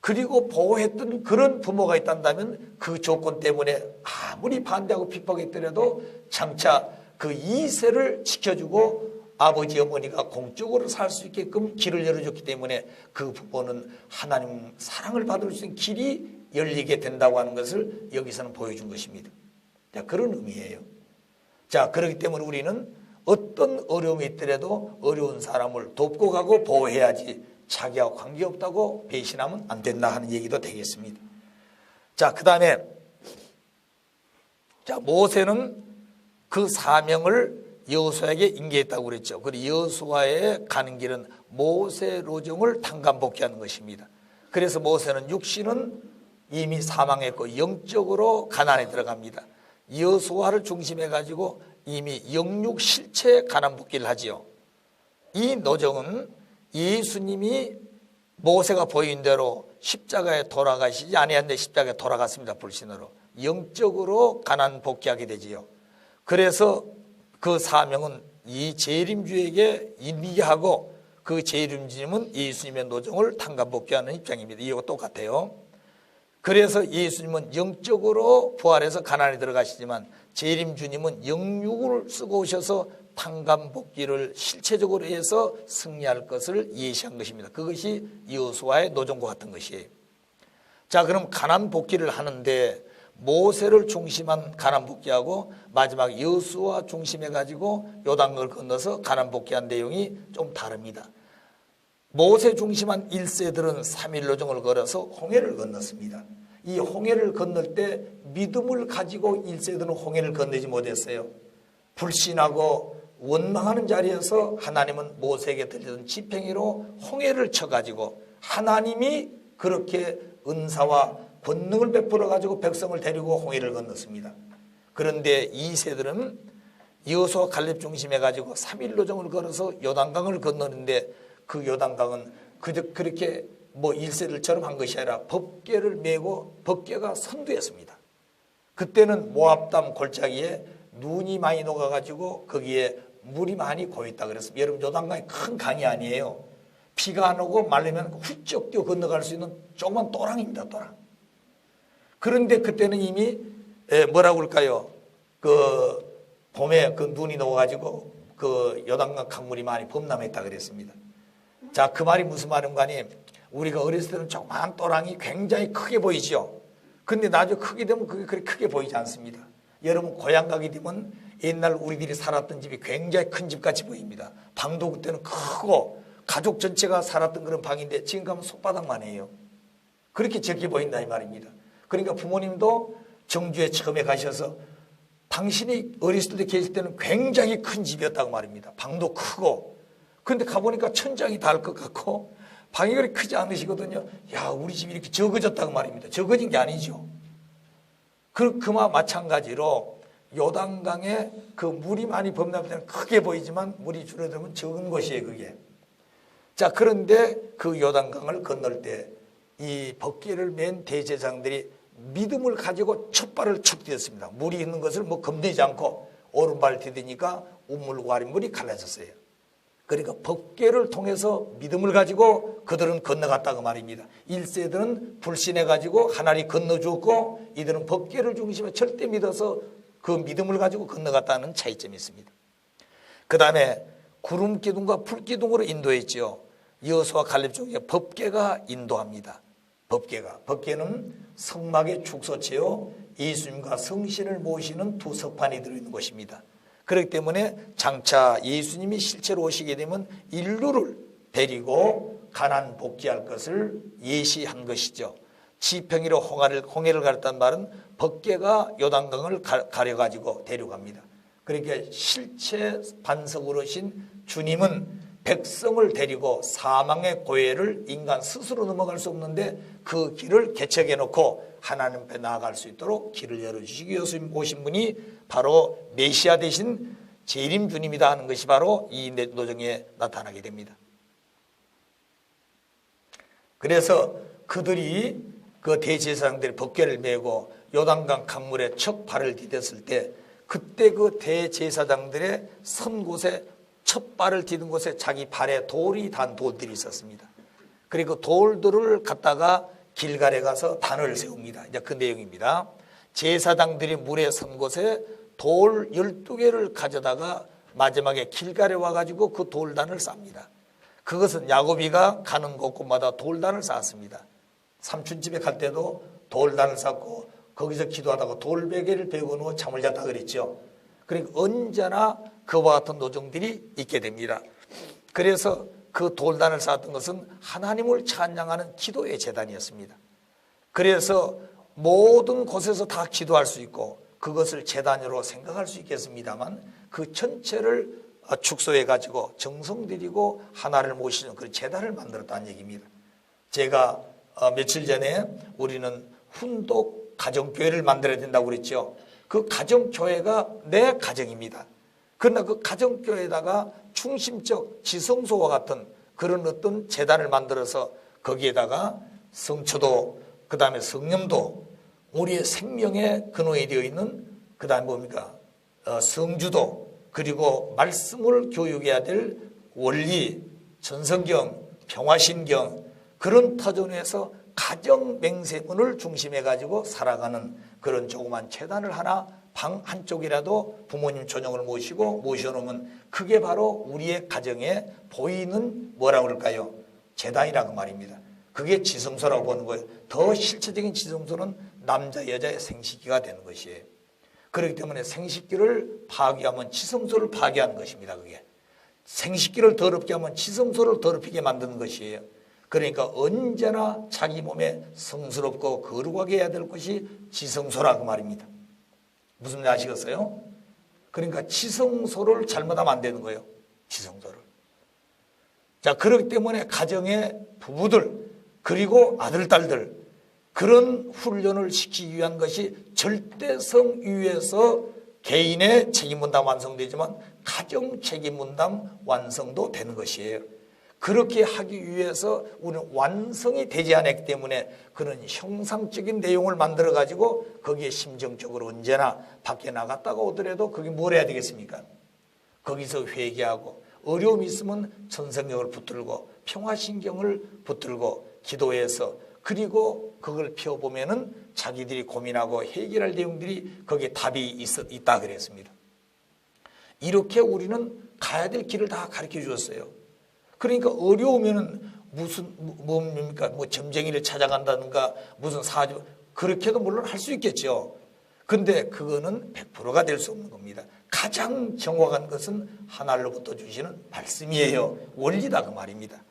Speaker 1: 그리고 보호했던 그런 부모가 있단다면 그 조건 때문에 아무리 반대하고 핍박했더라도 장차 그 2세를 지켜주고 아버지 어머니가 공적으로 살 수 있게끔 길을 열어줬기 때문에 그 부모는 하나님 사랑을 받을 수 있는 길이 열리게 된다고 하는 것을 여기서는 보여준 것입니다. 자, 그런 의미예요. 자, 그렇기 때문에 우리는 어떤 어려움이 있더라도 어려운 사람을 돕고 가고 보호해야지 자기하고 관계없다고 배신하면 안 된다 하는 얘기도 되겠습니다. 자, 그 다음에 자, 모세는 그 사명을 여호수아에게 인계했다고 그랬죠. 그리고 여호수아에 가는 길은 모세 로정을 탕감복귀하는 것입니다. 그래서 모세는 육신은 이미 사망했고 영적으로 가나안에 들어갑니다. 여호수아를 중심해 가지고 이미 영육 실체 가나안 복귀를 하지요. 이 노정은 예수님이 모세가 보인 대로 십자가에 돌아가시지 아니한데 십자가에 돌아갔습니다. 불신으로. 영적으로 가나안 복귀하게 되지요. 그래서 그 사명은 이 재림주에게 인리하고 그 재림주님은 예수님의 노정을 탕감복귀하는 입장입니다. 이거 똑같아요. 그래서 예수님은 영적으로 부활해서 가나안에 들어가시지만 재림주님은 영육을 쓰고 오셔서 탕감복귀를 실체적으로 해서 승리할 것을 예시한 것입니다. 그것이 여호수아의 노정과 같은 것이에요. 자, 그럼 가나안 복귀를 하는데 모세를 중심한 가나안 복귀하고 마지막 여호수아 중심해 가지고 요단강을 건너서 가나안 복귀한 내용이 좀 다릅니다. 모세 중심한 1세들은 3일 노정을 걸어서 홍해를 건넜습니다. 이 홍해를 건널 때 믿음을 가지고 1세들은 홍해를 건너지 못했어요. 불신하고 원망하는 자리에서 하나님은 모세에게 들리던 지팡이로 홍해를 쳐가지고 하나님이 그렇게 은사와 권능을 베풀어 가지고 백성을 데리고 홍해를 건넜습니다. 그런데 2세들은 여호수아 갈렙 중심해 가지고 3일 노정을 걸어서 요단강을 건너는데 그 요단강은 그렇게 뭐 1세들처럼 한 것이 아니라 법궤를 메고 법궤가 선두였습니다. 그때는 모압담 골짜기에 눈이 많이 녹아가지고 거기에 물이 많이 고였다 그랬습니다. 여러분 요단강이 큰 강이 아니에요. 비가 안 오고 말리면 훌쩍 뛰어 건너갈 수 있는 조그만 또랑입니다. 또랑. 그런데 그때는 이미 뭐라고 할까요? 그 봄에 그 눈이 녹아가지고 그 요단강 강물이 많이 범람했다 그랬습니다. 자, 그 말이 무슨 말인가 하니 우리가 어렸을 때는 조그만 또랑이 굉장히 크게 보이죠. 근데 나중에 크게 되면 그게 그렇게 크게 보이지 않습니다. 여러분 고향 가게 되면 옛날 우리들이 살았던 집이 굉장히 큰 집같이 보입니다. 방도 그때는 크고 가족 전체가 살았던 그런 방인데 지금 가면 손바닥만 해요. 그렇게 적게 보인다 이 말입니다. 그러니까 부모님도 정주에 처음에 가셔서 당신이 어렸을 때 계실 때는 굉장히 큰 집이었다고 말입니다. 방도 크고. 그런데 가보니까 천장이 닿을 것 같고 방이 그렇게 크지 않으시거든요. 야, 우리 집이 이렇게 적어졌다고 말입니다. 적어진 게 아니죠. 그와 마찬가지로 요단강에 그 물이 많이 범람할 때는 크게 보이지만 물이 줄어들면 적은 것이에요, 그게. 자, 그런데 그 요단강을 건널 때 이 법궤를 맨 대제사장들이 믿음을 가지고 첫 발을 척 디뎠습니다. 물이 있는 것을 뭐 겁내지 않고 오른발을 디디니까 우물과 아랫물이 갈라졌어요. 그러니까 법궤를 통해서 믿음을 가지고 그들은 건너갔다고 말입니다. 1세들은 불신해 가지고 하나님 건너주었고 이들은 법궤를 중심에 절대 믿어서 그 믿음을 가지고 건너갔다는 차이점이 있습니다. 그 다음에 구름기둥과 불기둥으로 인도했죠. 여호수아 갈렙 중에 법궤가 인도합니다. 법궤는 성막의 축소체요 예수님과 성신을 모시는 두 석판이 들어있는 것입니다. 그렇기 때문에 장차 예수님이 실제로 오시게 되면 인류를 데리고 가나안 복귀할 것을 예시한 것이죠. 지평이로 홍해를 가렸단 말은 법궤가 요단강을 가려가지고 데려갑니다. 그러니까 실체 반석으로 오신 주님은 백성을 데리고 사망의 고해를 인간 스스로 넘어갈 수 없는데 그 길을 개척해 놓고 하나님 앞에 나아갈 수 있도록 길을 열어주시기 위해서 오신 분이 바로 메시아 되신 재림 주님이다 하는 것이 바로 이 노정에 나타나게 됩니다. 그래서 그들이 그 대제사장들이 법궤를 메고 요단강 강물에 첫 발을 디뎠을 때 그때 그 대제사장들의 선 곳에 첫 발을 디딘 곳에 자기 발에 돌이 단 돌들이 있었습니다. 그리고 돌들을 갖다가 길갈에 가서 단을 세웁니다. 이제 그 내용입니다. 제사장들이 물에 선 곳에 돌 12개를 가져다가 마지막에 길갈에 와가지고 그 돌단을 쌓습니다. 그것은 야곱이가 가는 곳곳마다 돌단을 쌓았습니다. 삼촌집에 갈 때도 돌단을 쌓고 거기서 기도하다가 돌베개를 베고 누워 잠을 잤다 그랬죠. 그러니까 언제나 그와 같은 노정들이 있게 됩니다. 그래서 그 돌단을 쌓았던 것은 하나님을 찬양하는 기도의 재단이었습니다. 그래서 모든 곳에서 다 기도할 수 있고 그것을 재단으로 생각할 수 있겠습니다만 그 전체를 축소해 가지고 정성 들이고 하나를 모시는 그런 재단을 만들었다는 얘기입니다. 제가 며칠 전에 우리는 훈독 가정교회를 만들어야 된다고 그랬죠. 그 가정교회가 내 가정입니다. 그러나 그 가정교회에다가 중심적 지성소와 같은 그런 어떤 재단을 만들어서 거기에다가 성초도 그 다음에 성령도 우리의 생명의 근원이 되어 있는 그 다음에 뭡니까 성주도 그리고 말씀을 교육해야 될 원리 전성경 평화신경 그런 터전에서 가정 맹세문을 중심해 가지고 살아가는 그런 조그만 재단을 하나 방 한쪽이라도 부모님 조정을 모셔놓으면 그게 바로 우리의 가정에 보이는 뭐라고 그럴까요? 재단이라고 말입니다. 그게 지성소라고 보는 거예요. 더 실체적인 지성소는 남자 여자의 생식기가 되는 것이에요. 그렇기 때문에 생식기를 파괴하면 지성소를 파괴하는 것입니다. 그게 생식기를 더럽게 하면 지성소를 더럽히게 만드는 것이에요. 그러니까 언제나 자기 몸에 성스럽고 거룩하게 해야 될 것이 지성소라고 말입니다. 무슨 말 아시겠어요? 그러니까 지성소를 잘못하면 안 되는 거예요. 지성소를. 자, 그렇기 때문에 가정의 부부들 그리고 아들, 딸들 그런 훈련을 시키기 위한 것이 절대성 위에서 개인의 책임분담 완성되지만 가정 책임분담 완성도 되는 것이에요. 그렇게 하기 위해서 우리는 완성이 되지 않았기 때문에 그런 형상적인 내용을 만들어 가지고 거기에 심정적으로 언제나 밖에 나갔다가 오더라도 그게 뭘 해야 되겠습니까? 거기서 회개하고 어려움이 있으면 전성경을 붙들고 평화신경을 붙들고 기도해서 그리고 그걸 펴보면은 자기들이 고민하고 해결할 내용들이 거기에 답이 있다 그랬습니다. 이렇게 우리는 가야 될 길을 다 가르쳐 주었어요. 그러니까 어려우면은 무슨 뭡니까? 뭐 점쟁이를 찾아간다든가 무슨 사주 그렇게도 물론 할 수 있겠죠. 근데 그거는 100%가 될 수 없는 겁니다. 가장 정확한 것은 하나님으로부터 주시는 말씀이에요. 원리다 그 말입니다.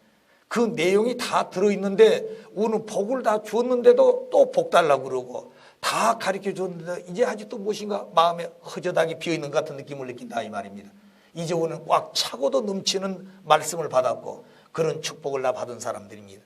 Speaker 1: 그 내용이 다 들어있는데 오늘 복을 다 주었는데도 또 복 달라고 그러고 다 가르쳐 줬는데 이제 아직도 무엇인가 마음에 허전하게 비어있는 것 같은 느낌을 느낀다 이 말입니다. 이제 오늘 꽉 차고도 넘치는 말씀을 받았고 그런 축복을 다 받은 사람들입니다.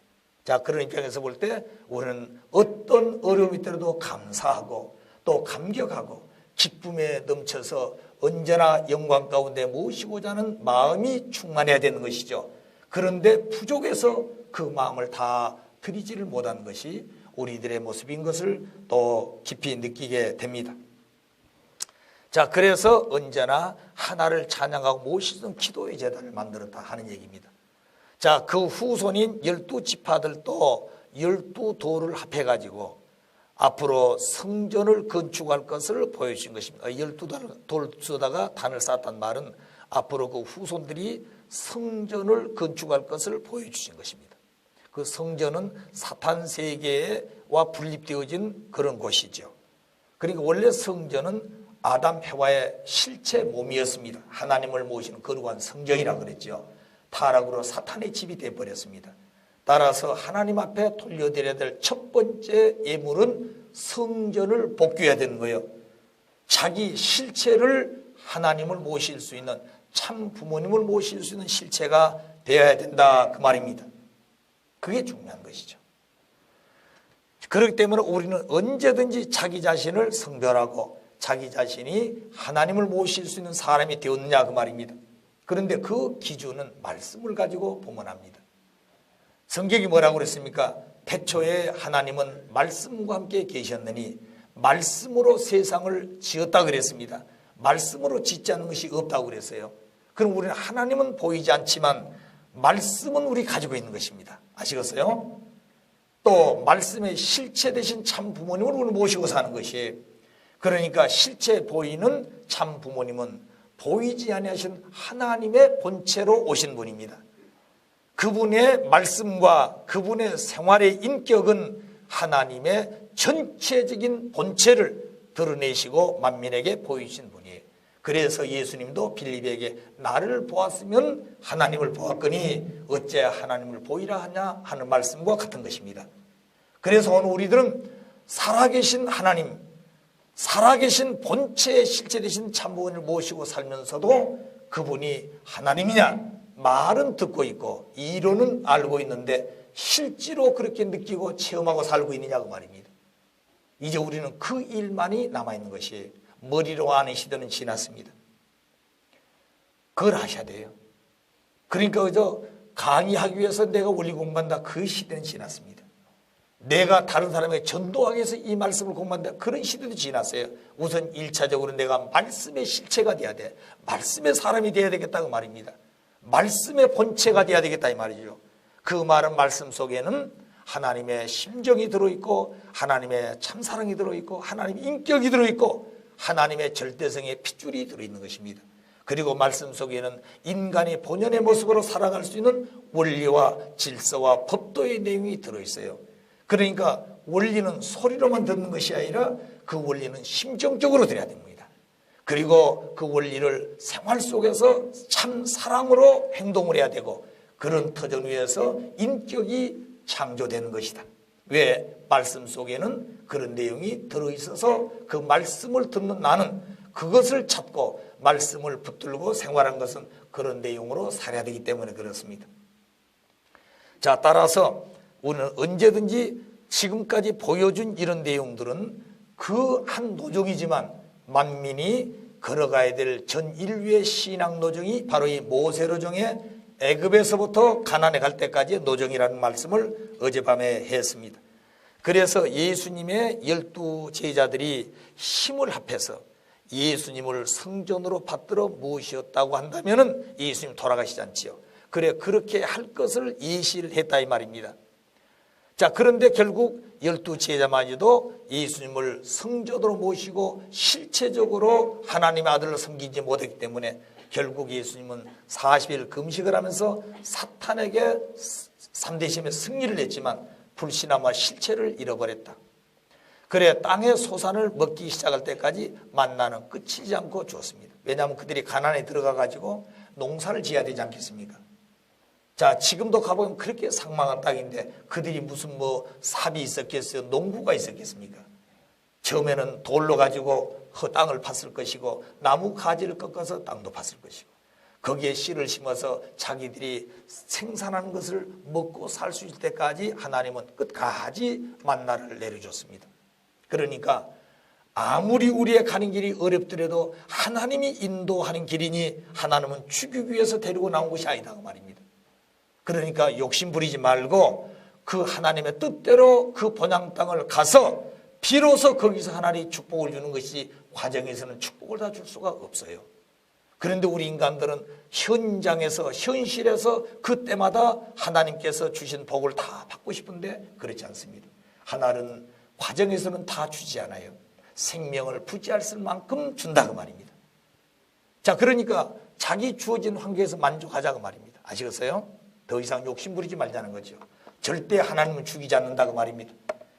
Speaker 1: 자, 그런 입장에서 볼 때 우리는 어떤 어려움이 있더라도 감사하고 또 감격하고 기쁨에 넘쳐서 언제나 영광 가운데 모시고자 하는 마음이 충만해야 되는 것이죠. 그런데 부족해서 그 마음을 다 드리지를 못하는 것이 우리들의 모습인 것을 또 깊이 느끼게 됩니다. 자, 그래서 언제나 하나를 찬양하고 모시던 기도의 제단을 만들었다 하는 얘기입니다. 자, 그 후손인 12지파들도 12돌을 합해가지고 앞으로 성전을 건축할 것을 보여주신 것입니다. 12돌 쓰다가 단을 쌓았단 말은 앞으로 그 후손들이 성전을 건축할 것을 보여주신 것입니다. 그 성전은 사탄 세계와 분립되어진 그런 곳이죠. 그러니까 원래 성전은 아담 해와의 실체 몸이었습니다. 하나님을 모시는 거룩한 성전이라고 그랬죠. 타락으로 사탄의 집이 되어버렸습니다. 따라서 하나님 앞에 돌려드려야 될 첫 번째 예물은 성전을 복귀해야 되는 거예요. 자기 실체를 하나님을 모실 수 있는 참 부모님을 모실 수 있는 실체가 되어야 된다 그 말입니다. 그게 중요한 것이죠. 그렇기 때문에 우리는 언제든지 자기 자신을 성별하고 자기 자신이 하나님을 모실 수 있는 사람이 되었느냐 그 말입니다. 그런데 그 기준은 말씀을 가지고 보면 합니다. 성경이 뭐라고 그랬습니까? 태초에 하나님은 말씀과 함께 계셨느니 말씀으로 세상을 지었다 그랬습니다. 말씀으로 짓지 않는 것이 없다고 그랬어요. 그럼 우리는 하나님은 보이지 않지만 말씀은 우리 가지고 있는 것입니다. 아시겠어요? 또 말씀의 실체 되신 참 부모님을 우리 모시고 사는 것이에요. 그러니까 실체 보이는 참 부모님은 보이지 아니하신 하나님의 본체로 오신 분입니다. 그분의 말씀과 그분의 생활의 인격은 하나님의 전체적인 본체를 드러내시고 만민에게 보이신 분이에요. 그래서 예수님도 빌립에게 나를 보았으면 하나님을 보았거니 어째 하나님을 보이라 하냐 하는 말씀과 같은 것입니다. 그래서 오늘 우리들은 살아계신 하나님, 살아계신 본체의 실체 되신 참부원을 모시고 살면서도 그분이 하나님이냐 말은 듣고 있고 이론은 알고 있는데 실제로 그렇게 느끼고 체험하고 살고 있느냐고 말입니다. 이제 우리는 그 일만이 남아있는 것이 머리로 하는 시대는 지났습니다. 그걸 하셔야 돼요. 그러니까 그저 강의하기 위해서 내가 원리 공부한다 그 시대는 지났습니다. 내가 다른 사람에게 전도하기 위해서 이 말씀을 공부한다 그런 시대도 지났어요. 우선 1차적으로 내가 말씀의 실체가 돼야 돼. 말씀의 사람이 돼야 되겠다고 말입니다. 말씀의 본체가 돼야 되겠다 이 말이죠. 그 말은 말씀 속에는 하나님의 심정이 들어있고 하나님의 참사랑이 들어있고 하나님의 인격이 들어있고 하나님의 절대성의 핏줄이 들어있는 것입니다. 그리고 말씀 속에는 인간이 본연의 모습으로 살아갈 수 있는 원리와 질서와 법도의 내용이 들어있어요. 그러니까 원리는 소리로만 듣는 것이 아니라 그 원리는 심정적으로 들어야 됩니다. 그리고 그 원리를 생활 속에서 참 사랑으로 행동을 해야 되고 그런 터전 위에서 인격이 창조되는 것이다. 왜? 말씀 속에는 그런 내용이 들어있어서 그 말씀을 듣는 나는 그것을 찾고 말씀을 붙들고 생활한 것은 그런 내용으로 살아야 되기 때문에 그렇습니다. 자, 따라서 우리는 언제든지 지금까지 보여준 이런 내용들은 그 한 노정이지만 만민이 걸어가야 될 전 인류의 신앙 노정이 바로 이 모세 노정의 애굽에서부터 가나안에 갈 때까지의 노정이라는 말씀을 어젯밤에 했습니다. 그래서 예수님의 12 제자들이 힘을 합해서 예수님을 성전으로 받들어 모셨다고 한다면 예수님 돌아가시지 않지요. 그래 그렇게 할 것을 예시를 했다 이 말입니다. 자, 그런데 결국 12 제자마저도 예수님을 성전으로 모시고 실체적으로 하나님의 아들로 섬기지 못했기 때문에 결국 예수님은 40일 금식을 하면서 사탄에게 3대 시험에 승리를 했지만 불신함과 실체를 잃어버렸다. 그래 땅의 소산을 먹기 시작할 때까지 만나는 끝이지 않고 주었습니다. 왜냐하면 그들이 가나안에 들어가 가지고 농사를 지어야 되지 않겠습니까? 자, 지금도 가보면 그렇게 상망한 땅인데 그들이 무슨 삽이 있었겠어요? 농구가 있었겠습니까? 처음에는 돌로 가지고 땅을 팠을 것이고 나무 가지를 꺾어서 땅도 팠을 것이고 거기에 씨를 심어서 자기들이 생산하는 것을 먹고 살 수 있을 때까지 하나님은 끝까지 만나를 내려줬습니다. 그러니까 아무리 우리의 가는 길이 어렵더라도 하나님이 인도하는 길이니 하나님은 죽이기 위해서 데리고 나온 것이 아니다 그 말입니다. 그러니까 욕심 부리지 말고 그 하나님의 뜻대로 그 본향 땅을 가서 비로소 거기서 하나님이 축복을 주는 것이 과정에서는 축복을 다 줄 수가 없어요. 그런데 우리 인간들은 현장에서 현실에서 그때마다 하나님께서 주신 복을 다 받고 싶은데 그렇지 않습니다. 하나는 과정에서는 다 주지 않아요. 생명을 부지할 만큼 준다 그 말입니다. 자, 그러니까 자기 주어진 환경에서 만족하자 그 말입니다. 아시겠어요? 더 이상 욕심 부리지 말자는 거죠. 절대 하나님은 죽이지 않는다 그 말입니다.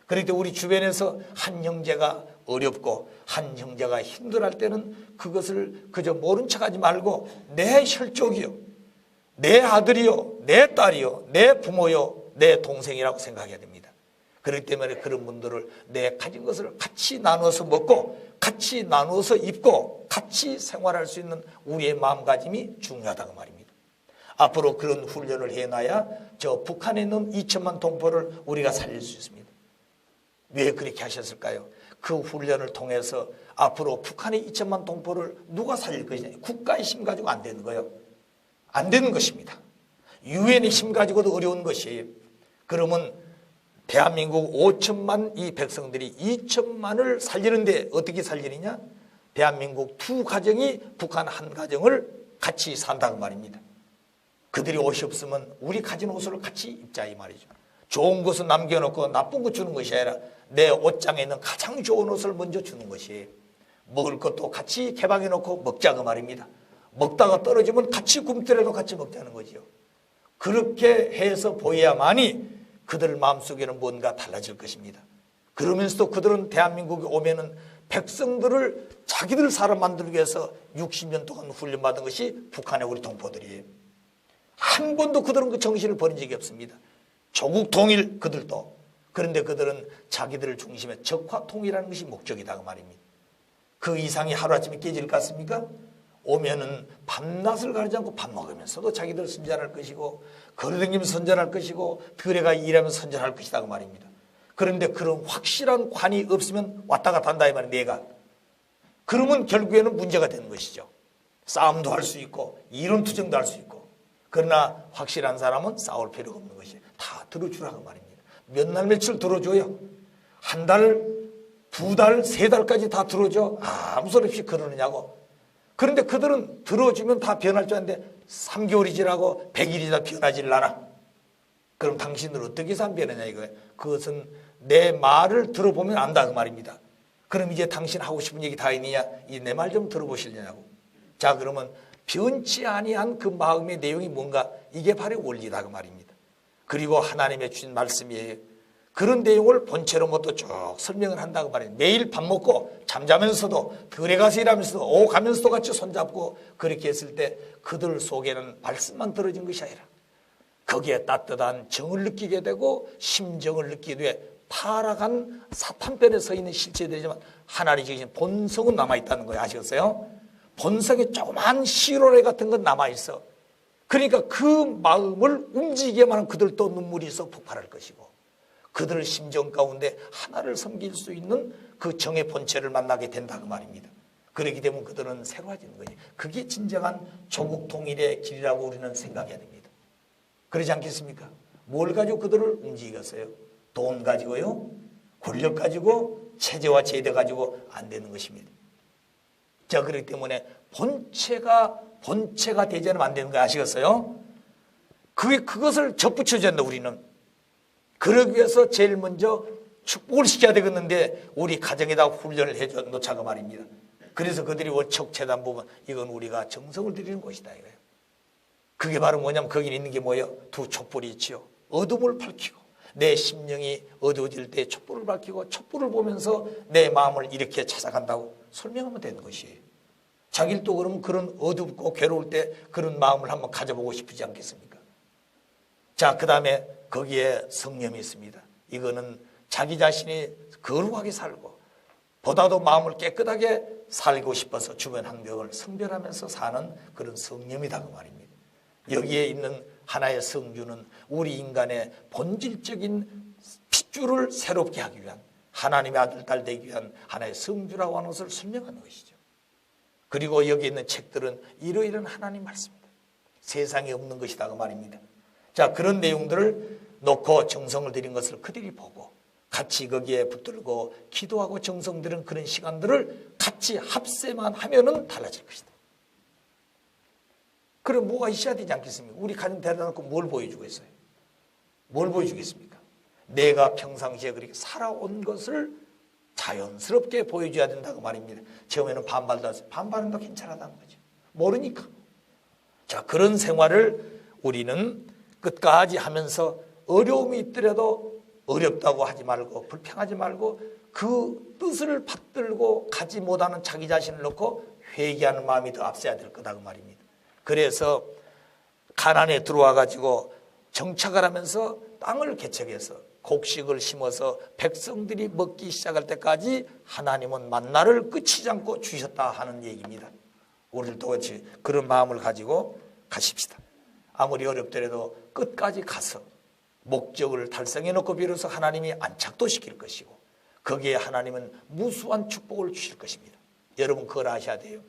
Speaker 1: 그런데 우리 주변에서 한 형제가 어렵고 한 형제가 힘들할 때는 그것을 그저 모른 척하지 말고 내 혈족이요, 내 아들이요, 내 딸이요, 내 부모요, 내 동생이라고 생각해야 됩니다. 그렇기 때문에 그런 분들을 내 가진 것을 같이 나누어서 먹고 같이 나누어서 입고 같이 생활할 수 있는 우리의 마음가짐이 중요하다고 말입니다. 앞으로 그런 훈련을 해놔야 저 북한에 있는 2천만 동포를 우리가 살릴 수 있습니다. 왜 그렇게 하셨을까요? 그 훈련을 통해서 앞으로 북한의 2천만 동포를 누가 살릴 것이냐. 국가의 힘 가지고 안 되는 거예요. 안 되는 것입니다. 유엔의 힘 가지고도 어려운 것이에요. 그러면 대한민국 5천만 이 백성들이 2천만을 살리는데 어떻게 살리느냐? 대한민국 두 가정이 북한 한 가정을 같이 산다고 말입니다. 그들이 옷이 없으면 우리 가진 옷을 같이 입자 이 말이죠. 좋은 것은 남겨놓고 나쁜 것 주는 것이 아니라 내 옷장에 있는 가장 좋은 옷을 먼저 주는 것이에요. 먹을 것도 같이 개방해놓고 먹자 그 말입니다. 먹다가 떨어지면 같이 굶더라도 같이 먹자는 거지요. 그렇게 해서 보여야만이 그들 마음속에는 뭔가 달라질 것입니다. 그러면서도 그들은 대한민국에 오면은 백성들을 자기들 사람 만들기 위해서 60년 동안 훈련받은 것이 북한의 우리 동포들이에요. 한 번도 그들은 그 정신을 버린 적이 없습니다. 조국 통일 그들도. 그런데 그들은 자기들을 중심에 적화 통일하는 것이 목적이다 그 말입니다. 그 이상이 하루아침에 깨질 것 같습니까? 오면은 밤낮을 가리지 않고 밥 먹으면서도 자기들 선전할 것이고 걸어다니면서 선전할 것이고 들에가 일하면서 선전할 것이다 그 말입니다. 그런데 그런 확실한 관이 없으면 왔다 갔다 한다 이 말이에요. 내가. 그러면 결국에는 문제가 되는 것이죠. 싸움도 할 수 있고 이론투정도 할 수 있고. 그러나 확실한 사람은 싸울 필요가 없는 것이에요. 다 들어주라고 말입니다. 몇 날 며칠 들어줘요. 한 달, 두 달, 세 달까지 다 들어줘. 아무 소리 없이 그러느냐고. 그런데 그들은 들어주면 다 변할 줄 아는데 3개월이 지나고 100일이 다 변하질 않아. 그럼 당신들 어떻게 해서 안 변하냐 이거예요. 그것은 내 말을 들어보면 안다 그 말입니다. 그럼 이제 당신 하고 싶은 얘기 다 있느냐? 이 내 말 좀 들어보시려냐고. 자, 그러면 변치 아니한 그 마음의 내용이 뭔가 이게 바로 원리다 그 말입니다. 그리고 하나님의 주신 말씀이에요. 그런 내용을 본체로 모두 쭉 설명을 한다고 말해요. 매일 밥 먹고 잠자면서도 들에 가서 일하면서도 오고 가면서도 같이 손잡고 그렇게 했을 때 그들 속에는 말씀만 들어진 것이 아니라 거기에 따뜻한 정을 느끼게 되고 심정을 느끼게 돼 타락한 사탄편에 서 있는 실체들이지만 하나님이 주신 본성은 남아있다는 거예요. 아시겠어요? 본성에 조그만 시로레 같은 건 남아있어. 그러니까 그 마음을 움직이게만 하면 그들도 눈물이 있어 폭발할 것이고 그들 심정 가운데 하나를 섬길 수 있는 그 정의 본체를 만나게 된다 그 말입니다. 그렇게 되면 그들은 새로워지는 거지. 그게 진정한 조국 통일의 길이라고 우리는 생각해야 됩니다. 그러지 않겠습니까? 뭘 가지고 그들을 움직이겠어요? 돈 가지고요? 권력 가지고? 체제와 제대 가지고 안 되는 것입니다. 자, 그렇기 때문에 본체가 되지 않으면 안 되는 거 아시겠어요? 그것을 접붙여줘야 한다 우리는. 그러기 위해서 제일 먼저 축복을 시켜야 되겠는데 우리 가정에다 훈련을 해줘 놓자고 말입니다. 그래서 그들이 원척 재단 보면 이건 우리가 정성을 드리는 곳이다 이거예요. 그게 바로 뭐냐면 거기 있는 게 뭐예요? 두 촛불이 있지요. 어둠을 밝히고 내 심령이 어두워질 때 촛불을 밝히고 촛불을 보면서 내 마음을 이렇게 찾아간다고 설명하면 되는 것이에요. 자기를 또 그러면 그런 어둡고 괴로울 때 그런 마음을 한번 가져보고 싶지 않겠습니까? 자, 그 다음에 거기에 성령이 있습니다. 이거는 자기 자신이 거룩하게 살고 보다도 마음을 깨끗하게 살고 싶어서 주변 환경을 성별하면서 사는 그런 성령이다 그 말입니다. 여기에 있는 하나의 성주는 우리 인간의 본질적인 핏줄을 새롭게 하기 위한 하나님의 아들 딸 되기 위한 하나의 성주라고 하는 것을 설명하는 것이죠. 그리고 여기 있는 책들은 이러이러한 하나님 말씀입니다. 세상에 없는 것이다 그 말입니다. 자, 그런 내용들을 놓고 정성을 들인 것을 그들이 보고 같이 거기에 붙들고 기도하고 정성 들인 그런 시간들을 같이 합세만 하면은 달라질 것이다. 그럼 뭐가 있어야 되지 않겠습니까? 우리 가정 데려다 놓고 뭘 보여주겠어요? 뭘 보여주겠습니까? 내가 평상시에 그렇게 살아온 것을 자연스럽게 보여줘야 된다고 말입니다. 처음에는 반발도 하세요. 반발은 더 괜찮았다는 거죠. 모르니까. 자, 그런 생활을 우리는 끝까지 하면서 어려움이 있더라도 어렵다고 하지 말고 불평하지 말고 그 뜻을 받들고 가지 못하는 자기 자신을 놓고 회개하는 마음이 더 앞서야 될 거다 그 말입니다. 그래서 가나안에 들어와 가지고 정착을 하면서 땅을 개척해서 곡식을 심어서 백성들이 먹기 시작할 때까지 하나님은 만나를 끝이지 않고 주셨다 하는 얘기입니다. 우리들도 같이 그런 마음을 가지고 가십시다. 아무리 어렵더라도 끝까지 가서 목적을 달성해 놓고 비로소 하나님이 안착도 시킬 것이고 거기에 하나님은 무수한 축복을 주실 것입니다. 여러분 그걸 아셔야 돼요.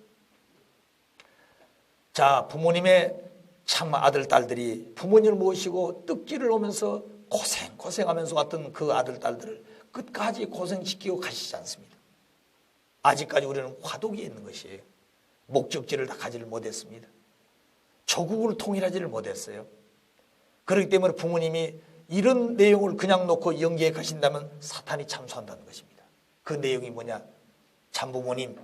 Speaker 1: 자, 부모님의 참 아들 딸들이 부모님을 모시고 뜻길을 오면서 고생하면서 왔던 그 아들 딸들을 끝까지 고생시키고 가시지 않습니다. 아직까지 우리는 화독에 있는 것이에요. 목적지를 다 가지를 못했습니다. 조국을 통일하지를 못했어요. 그렇기 때문에 부모님이 이런 내용을 그냥 놓고 연기해 가신다면 사탄이 참소한다는 것입니다. 그 내용이 뭐냐? 참부모님,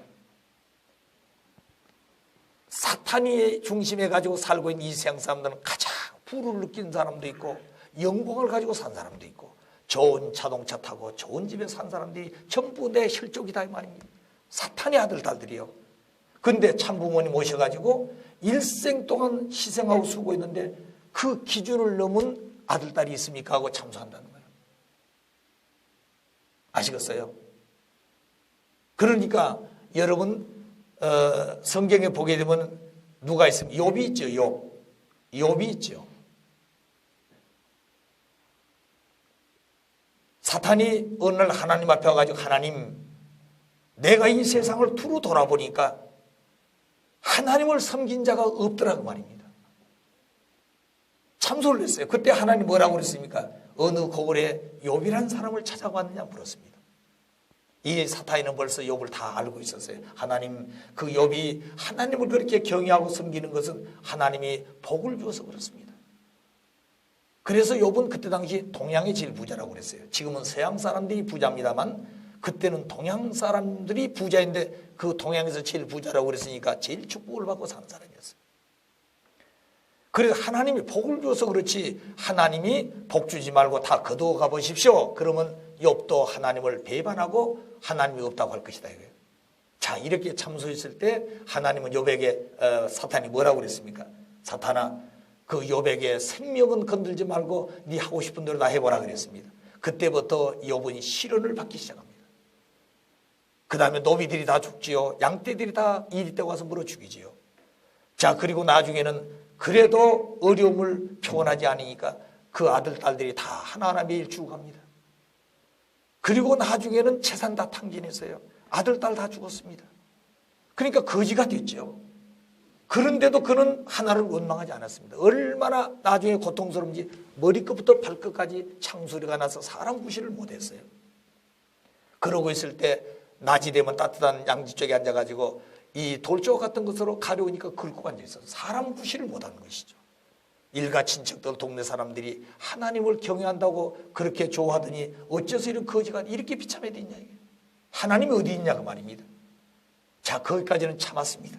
Speaker 1: 사탄이 중심에 가지고 살고 있는 이 세상 사람들은 가장 부를 느끼는 사람도 있고 영광을 가지고 산 사람도 있고 좋은 자동차 타고 좋은 집에 산 사람들이 전부 내 혈족이다 이 말입니다. 사탄의 아들 딸들이요. 근데 참부모님 오셔가지고 일생 동안 희생하고 수고했는데 그 기준을 넘은 아들 딸이 있습니까 하고 참소한다는 거예요. 아시겠어요? 그러니까 여러분 성경에 보게 되면 누가 있습니까? 욥이 있죠. 욥이 있죠. 사탄이 어느 날 하나님 앞에 와가지고 하나님 내가 이 세상을 두루 돌아보니까 하나님을 섬긴 자가 없더라고 말입니다. 참소를 했어요. 그때 하나님 뭐라고 그랬습니까? 어느 고을에 욥이라는 사람을 찾아왔느냐 물었습니다. 이 사탄이는 벌써 욥을 다 알고 있었어요. 하나님, 그 욥이 하나님을 그렇게 경외하고 섬기는 것은 하나님이 복을 주어서 그렇습니다. 그래서 욥은 그때 당시 동양의 제일 부자라고 그랬어요. 지금은 서양 사람들이 부자입니다만 그때는 동양 사람들이 부자인데 그 동양에서 제일 부자라고 그랬으니까 제일 축복을 받고 사는 사람이었어요. 그래서 하나님이 복을 주어서 그렇지 하나님이 복 주지 말고 다 거두어 가보십시오. 그러면 욥도 하나님을 배반하고 하나님이 없다고 할 것이다 이거예요. 자, 이렇게 참소했을 때 하나님은 욥에게 사탄이 뭐라고 그랬습니까? 사탄아, 그 욥에게 생명은 건들지 말고 네 하고 싶은 대로 다 해보라 그랬습니다. 그때부터 욥은 시련을 받기 시작합니다. 그 다음에 노비들이 다 죽지요. 양떼들이 다 이리 때 와서 물어 죽이지요. 자, 그리고 나중에는 그래도 어려움을 표현하지 않으니까 그 아들 딸들이 다 하나하나 매일 죽어갑니다. 그리고 나중에는 재산 다 탕진했어요. 아들 딸 다 죽었습니다. 그러니까 거지가 됐죠. 그런데도 그는 하나를 원망하지 않았습니다. 얼마나 나중에 고통스러운지 머리끝부터 발끝까지 창소리가 나서 사람 구실을 못했어요. 그러고 있을 때 낮이 되면 따뜻한 양지 쪽에 앉아가지고 이 돌조각 같은 것으로 가려우니까 긁고 앉아있어서 사람 구실을 못하는 것이죠. 일가 친척들 동네 사람들이 하나님을 경외한다고 그렇게 좋아하더니 어째서 이런 거지가 이렇게 비참해야 되냐. 하나님이 어디 있냐 그 말입니다. 자, 거기까지는 참았습니다.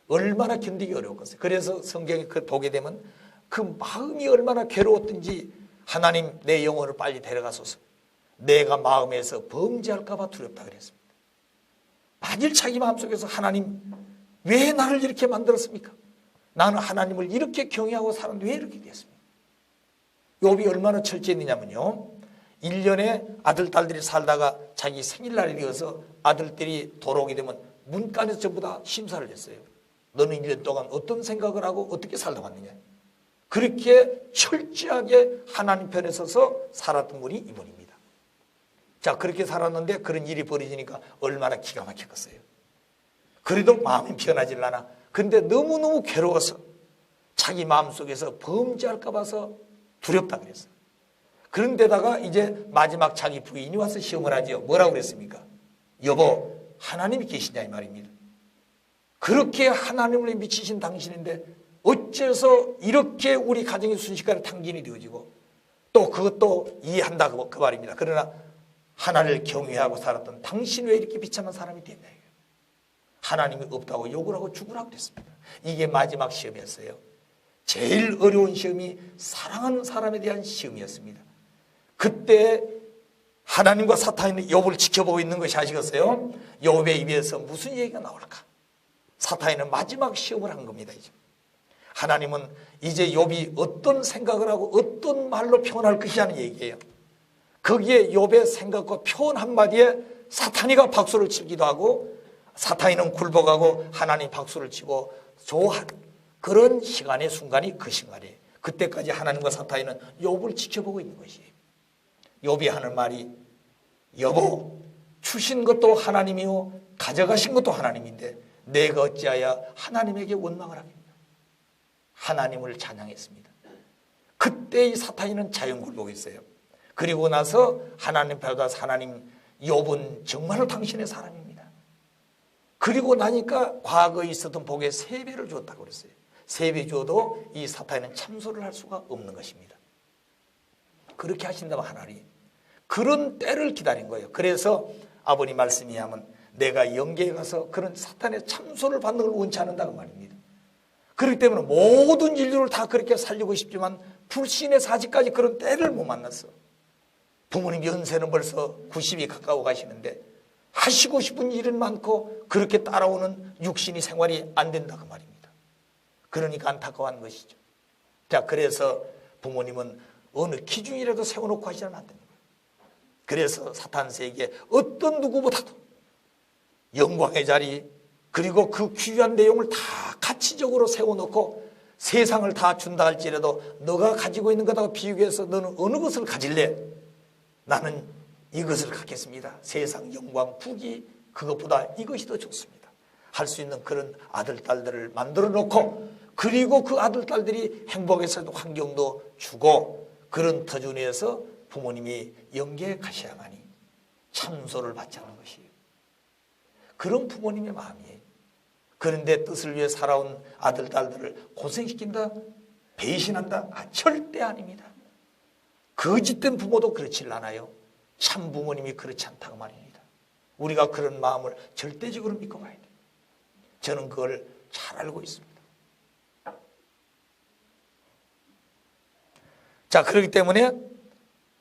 Speaker 1: 얼마나 견디기 어려웠겠어요. 그래서 성경에 그 보게 되면 그 마음이 얼마나 괴로웠든지 하나님 내 영혼을 빨리 데려가소서. 내가 마음에서 범죄할까 봐 두렵다 그랬습니다. 만일 자기 마음속에서 하나님 왜 나를 이렇게 만들었습니까? 나는 하나님을 이렇게 경외하고 살았는데 왜 이렇게 됐습니까? 욥이 얼마나 철저했느냐면요, 1년에 아들 딸들이 살다가 자기 생일날이 되어서 아들들이 돌아오게 되면 문간에서 전부 다 심사를 했어요. 너는 1년 동안 어떤 생각을 하고 어떻게 살다 왔느냐. 그렇게 철저하게 하나님 편에 서서 살았던 분이 이분입니다. 자, 그렇게 살았는데 그런 일이 벌어지니까 얼마나 기가 막혔겠어요. 그래도 마음이 변하질 않아. 근데 너무너무 괴로워서 자기 마음속에서 범죄할까 봐서 두렵다 그랬어요. 그런데다가 이제 마지막 자기 부인이 와서 시험을 하죠. 뭐라고 그랬습니까? 여보, 하나님이 계시냐 이 말입니다. 그렇게 하나님을 미치신 당신인데 어째서 이렇게 우리 가정이 순식간에 탕진이 되어지고 또 그것도 이해한다 그 말입니다. 그러나 하나님을 경외하고 살았던 당신 왜 이렇게 비참한 사람이 됐냐. 하나님이 없다고 욕을 하고 죽으라고 그랬습니다. 이게 마지막 시험이었어요. 제일 어려운 시험이 사랑하는 사람에 대한 시험이었습니다. 그때 하나님과 사탄이 욥을 지켜보고 있는 것이 아시겠어요? 욥의 입에서 무슨 얘기가 나올까? 사탄이는 마지막 시험을 한 겁니다. 이제 하나님은 이제 욥이 어떤 생각을 하고 어떤 말로 표현할 것이냐는 얘기예요. 거기에 욥의 생각과 표현 한마디에 사탄이가 박수를 치기도 하고 사탄이는 굴복하고 하나님 박수를 치고 좋아하는 그런 시간의 순간이 그 순간이에요. 그때까지 하나님과 사탄이는 욥을 지켜보고 있는 것이에요. 욥이 하는 말이 여보, 주신 것도 하나님이요 가져가신 것도 하나님인데 내가 어찌하여 하나님에게 원망을 하겠냐. 하나님을 찬양했습니다. 그때 이 사탄이는 자연굴복했어요. 그리고 나서 하나님 받아서 하나님, 욥은 정말로 당신의 사람입니다. 그리고 나니까 과거에 있었던 복에 3배를 주었다고 그랬어요. 3배 주어도 이 사탄이는 참소를 할 수가 없는 것입니다. 그렇게 하신다면 하나님 그런 때를 기다린 거예요. 그래서 아버님 말씀이 하면 내가 영계에 가서 그런 사탄의 참소를 받는 걸 원치 않는다고 말입니다. 그렇기 때문에 모든 인류를 다 그렇게 살리고 싶지만 불신의 사지까지 그런 때를 못 만났어. 부모님 연세는 벌써 90이 가까워 가시는데 하시고 싶은 일은 많고 그렇게 따라오는 육신이 생활이 안 된다고 말입니다. 그러니까 안타까워하는 것이죠. 자, 그래서 부모님은 어느 기준이라도 세워놓고 하시면 안 됩니다. 그래서 사탄 세계에 어떤 누구보다도 영광의 자리 그리고 그 귀한 내용을 다 가치적으로 세워놓고 세상을 다 준다 할지라도 너가 가지고 있는 것하고 비교해서 너는 어느 것을 가질래? 나는 이것을 갖겠습니다. 세상 영광 부귀 그것보다 이것이 더 좋습니다. 할 수 있는 그런 아들 딸들을 만들어 놓고 그리고 그 아들 딸들이 행복해서 환경도 주고 그런 터전에서 부모님이 영계에 가셔야만이 참소를 받지 않는 것이에요. 그런 부모님의 마음이에요. 그런데 뜻을 위해 살아온 아들 딸들을 고생시킨다? 배신한다? 절대 아닙니다. 거짓된 부모도 그렇지 않아요. 참 부모님이 그렇지 않다고 말입니다. 우리가 그런 마음을 절대적으로 믿고 가야 돼요. 저는 그걸 잘 알고 있습니다. 자, 그렇기 때문에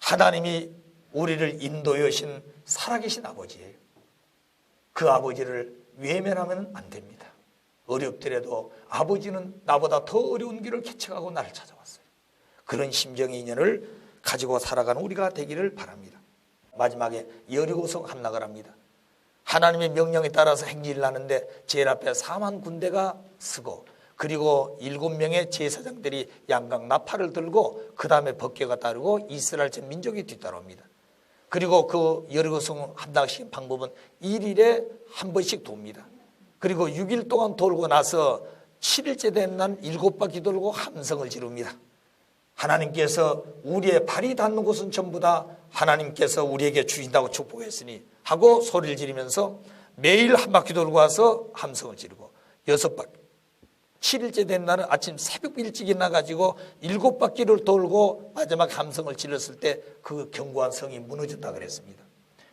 Speaker 1: 하나님이 우리를 인도해 오신 살아계신 아버지예요. 그 아버지를 외면하면 안 됩니다. 어렵더라도 아버지는 나보다 더 어려운 길을 개척하고 나를 찾아왔어요. 그런 심정의 인연을 가지고 살아가는 우리가 되기를 바랍니다. 마지막에 여리고성 함락을 합니다. 하나님의 명령에 따라서 행진을 하는데 제일 앞에 4만 군대가 서고 그리고 7명의 제사장들이 양각 나팔을 들고 그 다음에 법궤가 따르고 이스라엘 전 민족이 뒤따라옵니다. 그리고 그 여리고성 함락시킨 방법은 1일에 한 번씩 돕니다. 그리고 6일 동안 돌고 나서 7일째 된 날 7바퀴 돌고 함성을 지릅니다. 하나님께서 우리의 발이 닿는 곳은 전부 다 하나님께서 우리에게 주신다고 축복했으니 하고 소리를 지르면서 매일 한 바퀴 돌고 와서 함성을 지르고 6바퀴 7일째 된 날은 아침 새벽 일찍 일어나가지고 7바퀴를 돌고 마지막 함성을 질렀을 때 그 견고한 성이 무너졌다 그랬습니다.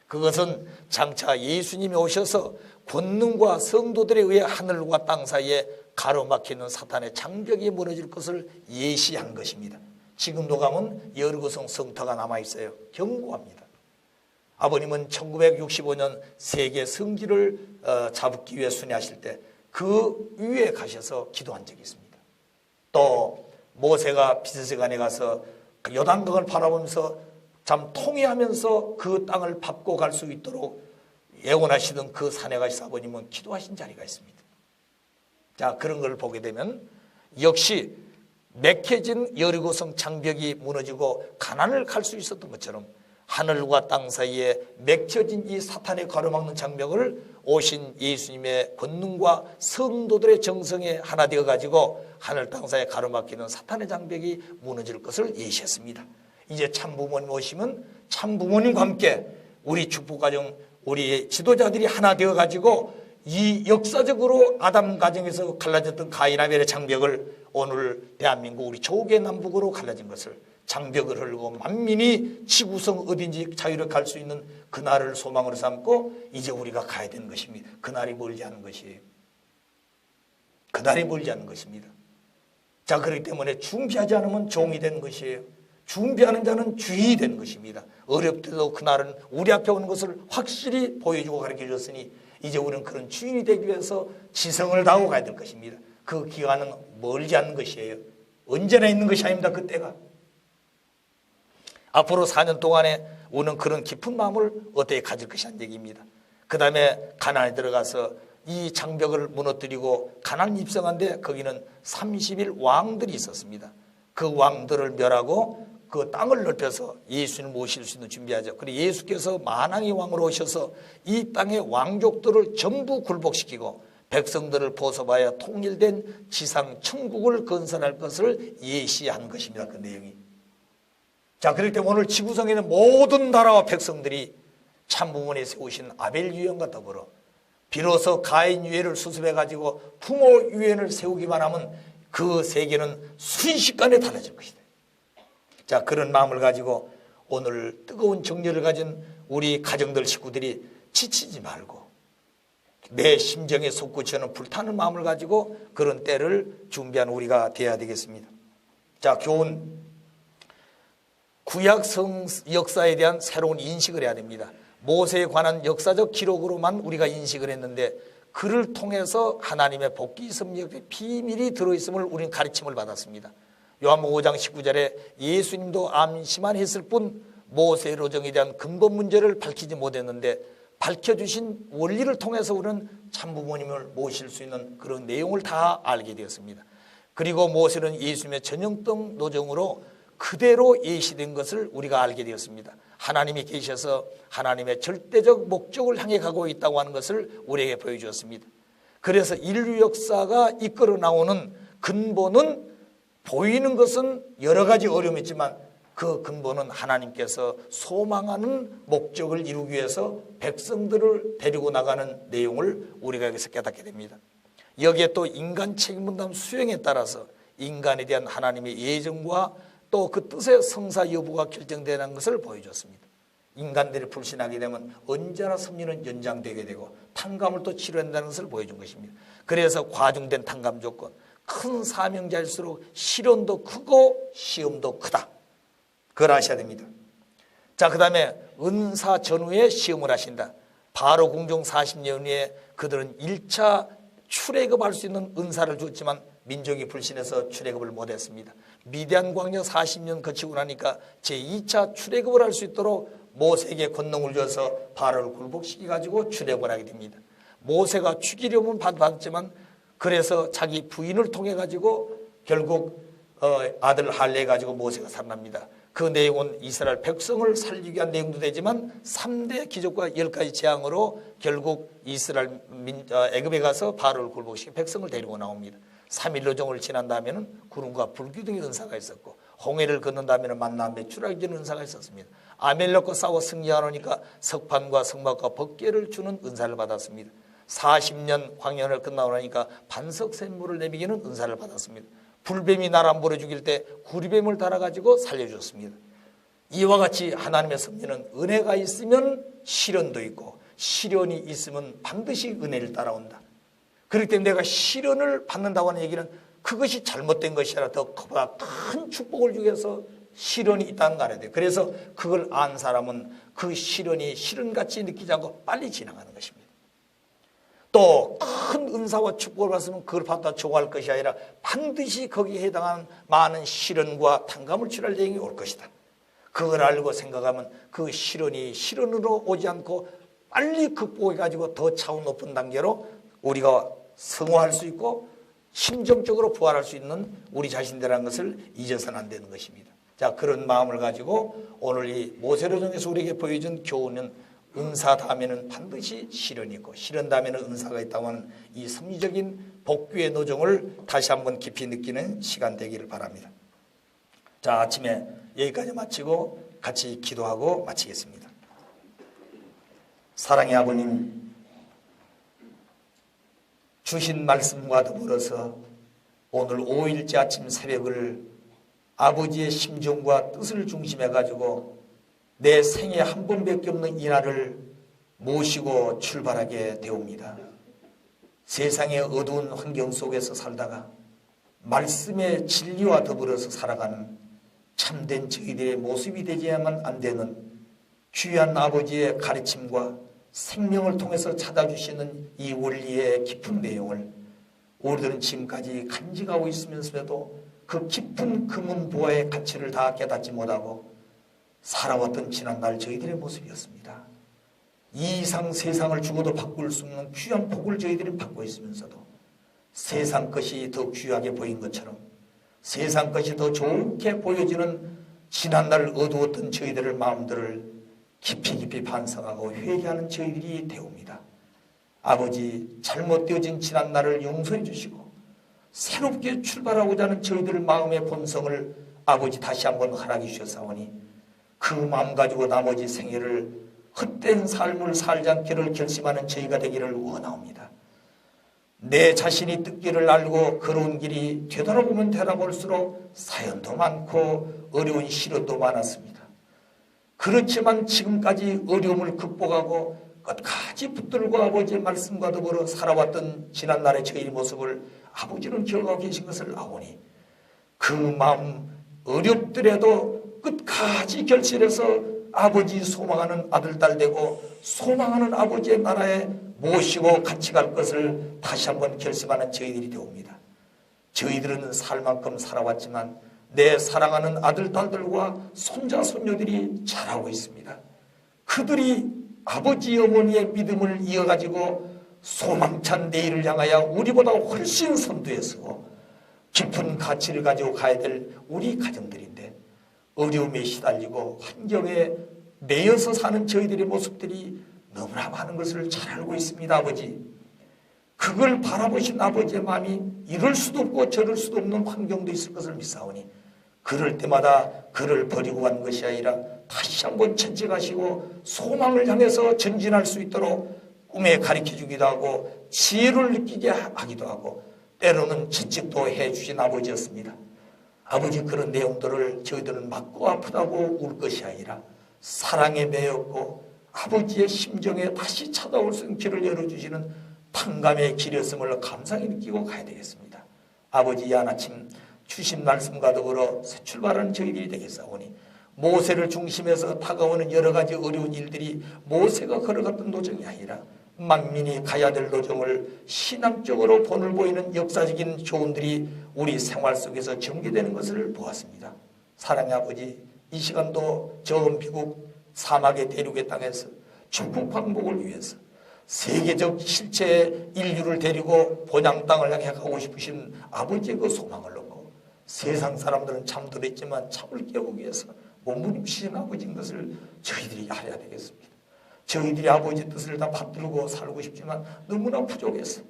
Speaker 1: 그것은 장차 예수님이 오셔서 권능과 성도들에 의해 하늘과 땅 사이에 가로막히는 사탄의 장벽이 무너질 것을 예시한 것입니다. 지금도 가면 여리고성 성터가 남아있어요. 견고합니다. 아버님은 1965년 세계 성지를 잡기 위해 순회하실 때 그 위에 가셔서 기도한 적이 있습니다. 또 모세가 비스세간에 가서 그 요단강을 바라보면서 참 통회하면서 그 땅을 밟고 갈 수 있도록 예언하시던 그 산에 가셔서 아버님은 기도하신 자리가 있습니다. 자, 그런 걸 보게 되면 역시 맥혀진 여리고성 장벽이 무너지고 가나안을 갈 수 있었던 것처럼 하늘과 땅 사이에 맥혀진 이 사탄의 가로막는 장벽을 오신 예수님의 권능과 성도들의 정성에 하나 되어 가지고 하늘 땅 사이에 가로막히는 사탄의 장벽이 무너질 것을 예시했습니다. 이제 참부모님 오시면 참부모님과 함께 우리 축복가정, 우리 지도자들이 하나 되어 가지고 이 역사적으로 아담 가정에서 갈라졌던 가인 아벨의 장벽을 오늘 대한민국 우리 조개 남북으로 갈라진 것을 장벽을 헐고 만민이 지구성 어딘지 자유롭게 갈 수 있는 그날을 소망으로 삼고 이제 우리가 가야 되는 것입니다. 그날이 멀지 않은 것이에요. 그날이 멀지 않은 것입니다. 자, 그렇기 때문에 준비하지 않으면 종이 되는 것이에요. 준비하는 자는 주인이 되는 것입니다. 어렵더라도 그날은 우리 앞에 오는 것을 확실히 보여주고 가르쳐 줬으니 이제 우리는 그런 주인이 되기 위해서 지성을 다하고 가야 될 것입니다. 그 기간은 멀지 않는 것이에요. 언제나 있는 것이 아닙니다. 그때가. 앞으로 4년 동안에 우리는 그런 깊은 마음을 어떻게 가질 것이란 얘기입니다. 그 다음에 가나안에 들어가서 이 장벽을 무너뜨리고 가나안 입성한데 거기는 30일 왕들이 있었습니다. 그 왕들을 멸하고 그 땅을 넓혀서 예수님을 모실 수 있는 준비하죠. 그리고 예수께서 만왕의 왕으로 오셔서 이 땅의 왕족들을 전부 굴복시키고 백성들을 보sob하여 통일된 지상 천국을 건설할 것을 예시한 것입니다. 그 내용이. 자, 그렇기 때문에 오늘 지구상에 있는 모든 나라와 백성들이 참부모에 세우신 아벨 유언과 더불어 비로소 가인 유해를 수습해 가지고 부모 유언을 세우기만 하면 그 세계는 순식간에 달라질 것이다. 자, 그런 마음을 가지고 오늘 뜨거운 정열을 가진 우리 가정들 식구들이 지치지 말고 내 심정에 솟구치는 불타는 마음을 가지고 그런 때를 준비한 우리가 되어야 되겠습니다. 자, 교훈. 구약 역사에 대한 새로운 인식을 해야 됩니다. 모세에 관한 역사적 기록으로만 우리가 인식을 했는데 그를 통해서 하나님의 복귀 섭리의 비밀이 들어있음을 우리는 가르침을 받았습니다. 요한복음 5장 19절에 예수님도 암시만 했을 뿐 모세의 로정에 대한 근본 문제를 밝히지 못했는데 밝혀주신 원리를 통해서 우리는 참부모님을 모실 수 있는 그런 내용을 다 알게 되었습니다. 그리고 모세는 예수님의 전형적 노정으로 그대로 예시된 것을 우리가 알게 되었습니다. 하나님이 계셔서 하나님의 절대적 목적을 향해 가고 있다고 하는 것을 우리에게 보여주었습니다. 그래서 인류 역사가 이끌어 나오는 근본은 보이는 것은 여러 가지 어려움이 있지만 그 근본은 하나님께서 소망하는 목적을 이루기 위해서 백성들을 데리고 나가는 내용을 우리가 여기서 깨닫게 됩니다. 여기에 또 인간 책임분담 수행에 따라서 인간에 대한 하나님의 예정과 또 그 뜻의 성사 여부가 결정되는 것을 보여줬습니다. 인간들이 불신하게 되면 언제나 섭리는 연장되게 되고 탕감을 또 치료한다는 것을 보여준 것입니다. 그래서 과중된 탕감 조건, 큰 사명자일수록 시련도 크고 시험도 크다. 그걸 아셔야 됩니다. 자, 그 다음에 은사 전후에 시험을 하신다. 바로 궁중 40년 후에 그들은 1차 출애굽할 수 있는 은사를 줬지만 민족이 불신해서 출애굽을 못했습니다. 미디안 광야 40년 거치고 나니까 제2차 출애굽을 할 수 있도록 모세에게 권능을 줘서 바로를 굴복시켜가지고 출애굽을 하게 됩니다. 모세가 죽이려면 받았지만 그래서 자기 부인을 통해 가지고 결국 아들 할례 가지고 모세가 살아납니다. 그 내용은 이스라엘 백성을 살리기 위한 내용도 되지만 3대 기적과 10가지 재앙으로 결국 이스라엘 애굽에 가서 바로를 굴복시켜 백성을 데리고 나옵니다. 3일 노정을 지난 다음에는 구름과 불기 등의 은사가 있었고 홍해를 건넌 다음에는 만나 매출하기 주는 은사가 있었습니다. 아멜렉과 싸워 승리하노니까 석판과 성막과 법궤를 주는 은사를 받았습니다. 40년 광야를 끝나고 나니까 반석 샘물을 내미기는 은사를 받았습니다. 불뱀이 날 안 보내 죽일 때 구리뱀을 달아가지고 살려줬습니다. 이와 같이 하나님의 섭리는 은혜가 있으면 시련도 있고 시련이 있으면 반드시 은혜를 따라온다. 그렇기 때문에 내가 시련을 받는다고 하는 얘기는 그것이 잘못된 것이 아니라 더 그보다 큰 축복을 주기 위해서 시련이 있다는 거 알아야 돼요. 그래서 그걸 안 사람은 그 시련이 시련같이 느끼지 않고 빨리 지나가는 것입니다. 또 큰 은사와 축복을 받으면 그걸 받다 좋아할 것이 아니라 반드시 거기에 해당하는 많은 시련과 탕감을 치를 내용이 올 것이다. 그걸 알고 생각하면 그 시련이 시련으로 오지 않고 빨리 극복해가지고 더 차원 높은 단계로 우리가 성화할 수 있고 심정적으로 부활할 수 있는 우리 자신들이라는 것을 잊어서는 안 되는 것입니다. 자, 그런 마음을 가지고 오늘 이 모세로정에서 우리에게 보여준 교훈은 은사 다음에는 반드시 시련이 있고 시련 다음에는 은사가 있다고 하는 이 섭리적인 복귀의 노정을 다시 한번 깊이 느끼는 시간 되기를 바랍니다. 자, 아침에 여기까지 마치고 같이 기도하고 마치겠습니다. 사랑의 아버님, 주신 말씀과 더불어서 오늘 5일째 아침 새벽을 아버지의 심정과 뜻을 중심해 가지고 내 생에 한 번밖에 없는 이 날을 모시고 출발하게 되옵니다. 세상의 어두운 환경 속에서 살다가 말씀의 진리와 더불어서 살아가는 참된 저희들의 모습이 되지야만 안 되는 귀한 아버지의 가르침과 생명을 통해서 찾아주시는 이 원리의 깊은 내용을 우리들은 지금까지 간직하고 있으면서도 그 깊은 금은보화의 가치를 다 깨닫지 못하고 살아왔던 지난날 저희들의 모습이었습니다. 이 이상 세상을 주고도 바꿀 수 없는 귀한 복을 저희들이 받고 있으면서도 세상 것이 더 귀하게 보인 것처럼 세상 것이 더 좋게 보여지는 지난날 어두웠던 저희들의 마음들을 깊이 반성하고 회개하는 저희들이 되옵니다. 아버지, 잘못되어진 지난날을 용서해 주시고 새롭게 출발하고자 하는 저희들의 마음의 본성을 아버지 다시 한번 허락해 주셨사오니 그 마음 가지고 나머지 생애를 헛된 삶을 살지 않기를 결심하는 저희가 되기를 원하옵니다. 내 자신이 뜻기를 알고 걸어온 길이 되돌아보면 되돌아볼수록 사연도 많고 어려운 시련도 많았습니다. 그렇지만 지금까지 어려움을 극복하고 끝까지 붙들고 아버지의 말씀과 더불어 살아왔던 지난날의 저희의 모습을 아버지는 기억하고 계신 것을 아오니 그 마음 어렵더라도 끝까지 결실해서 아버지 소망하는 아들, 딸 되고 소망하는 아버지의 나라에 모시고 같이 갈 것을 다시 한번 결심하는 저희들이 되옵니다. 저희들은 살 만큼 살아왔지만 내 사랑하는 아들, 딸들과 손자, 손녀들이 자라고 있습니다. 그들이 아버지, 어머니의 믿음을 이어가지고 소망찬 내일을 향하여 우리보다 훨씬 선두에 서고 깊은 가치를 가지고 가야 될 우리 가정들인데 어려움에 시달리고 환경에 매여서 사는 저희들의 모습들이 너무나 많은 것을 잘 알고 있습니다. 아버지, 그걸 바라보신 아버지의 마음이 이럴 수도 없고 저럴 수도 없는 환경도 있을 것을 믿사오니 그럴 때마다 그를 버리고 간 것이 아니라 다시 한번 채찍하시고 소망을 향해서 전진할 수 있도록 꿈에 가르쳐주기도 하고 지혜를 느끼게 하기도 하고 때로는 채찍도 해주신 아버지였습니다. 아버지, 그런 내용들을 저희들은 맞고 아프다고 울 것이 아니라 사랑에 매였고 아버지의 심정에 다시 찾아올 수 있는 길을 열어주시는 탕감의 길이었음을 감사히 느끼고 가야 되겠습니다. 아버지, 이 아침 주신 말씀과 더불어 새 출발하는 저희들이 되겠사오니 모세를 중심해서 다가오는 여러 가지 어려운 일들이 모세가 걸어갔던 도정이 아니라 만민이 가야 될 도정을 신앙적으로 본을 보이는 역사적인 교훈들이 우리 생활 속에서 전개되는 것을 보았습니다. 사랑의 아버지, 이 시간도 저 미국 사막의 대륙의 땅에서 축복 방복을 위해서 세계적 실체의 인류를 데리고 본향 땅을 향해 가고 싶으신 아버지의 그 소망을 놓고 세상 사람들은 잠들었지만 잠을 깨우기 위해서 몸부림치신 아버지인 것을 저희들이 알아야 되겠습니다. 저희들이 아버지 뜻을 다 받들고 살고 싶지만 너무나 부족해서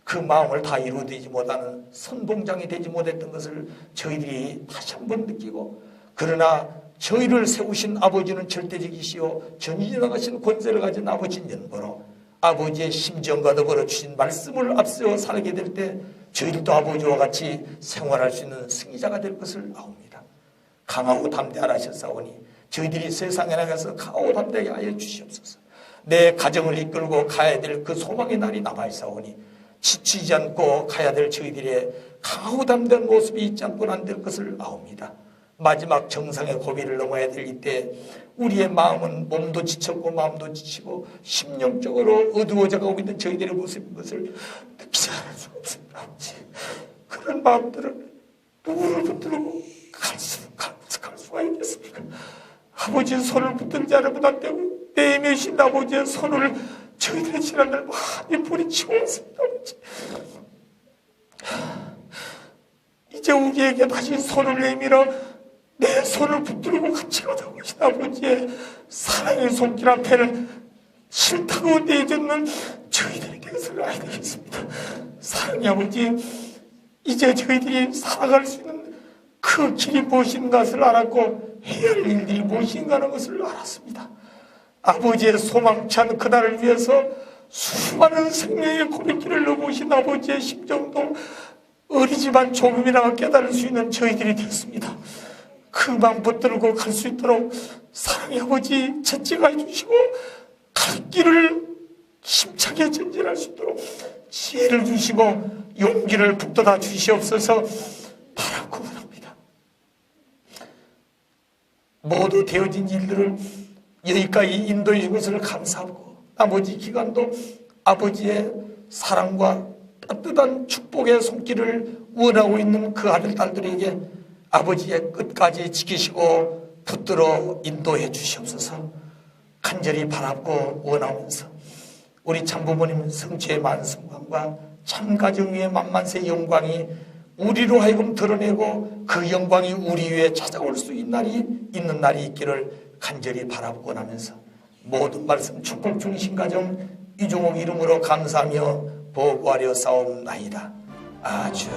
Speaker 1: 그 마음을 다 이루어지지 못하는 선봉장이 되지 못했던 것을 저희들이 다시 한번 느끼고, 그러나 저희를 세우신 아버지는 절대적이시오 전지나가신 권세를 가진 아버지인 연보로 아버지의 심정과 더불어 주신 말씀을 앞세워 살게 될 때 저희들도 아버지와 같이 생활할 수 있는 승리자가 될 것을 아옵니다. 강하고 담대하라 하셨사오니 저희들이 세상에 나가서 강하고 담대하게 하여 주시옵소서. 내 가정을 이끌고 가야 될 그 소망의 날이 남아있사오니 지치지 않고 가야 될 저희들의 강하고 담대한 모습이 있지 않고는 안 될 것을 아옵니다. 마지막 정상의 고비를 넘어야 될 이때 우리의 마음은 몸도 지쳤고 마음도 지치고 심령적으로 어두워져 가고 있는 저희들의 모습인 것을 느끼지 않을 수 없습니다. 아버지, 그런 마음들을 누구를 붙들고 갈 수가 있겠습니까? 아버지의 손을 붙들지 않으면 안 되고 내미신 아버지의 손을 저희들의 지난날 많이 뿌리치고 왔습니다. 아버지, 이제 우리에게 다시 손을 내밀어 내 손을 붙들고 같이 가자고 하신 아버지의 사랑의 손길 앞에는 싫다고 내젓는 저희들이 되어서는 안 되겠습니다. 사랑의 아버지, 이제 저희들이 살아갈 수 있는 그 길이 무엇인가 것을 알았고 해야 할 일들이 무엇인가 하는 것을 알았습니다. 아버지의 소망찬 그날을 위해서 수많은 생명의 고백길을 넘으신 아버지의 심정도 어리지만 조금이나마 깨달을 수 있는 저희들이 되었습니다. 그 마음 붙들고 갈 수 있도록 사랑의 아버지 채찍해 주시고 갈 길을 힘차게 전진할 수 있도록 지혜를 주시고 용기를 북돋아 주시옵소서 바라고 합니다. 모두 되어진 일들을 여기까지 인도해 준 것을 감사하고 나머지 기간도 아버지의 사랑과 따뜻한 축복의 손길을 원하고 있는 그 아들 딸들에게 아버지의 끝까지 지키시고 붙들어 인도해 주시옵소서 간절히 바라고 원하면서 우리 참부모님 성취의 만성광과 참가정 위의 만만세 영광이 우리로 하여금 드러내고 그 영광이 우리 위에 찾아올 수 있는 날이 있기를 간절히 바라고 원하면서 모든 말씀 축복 중심 가정 이종옥 이름으로 감사하며 보고하려 싸움나이다. 아주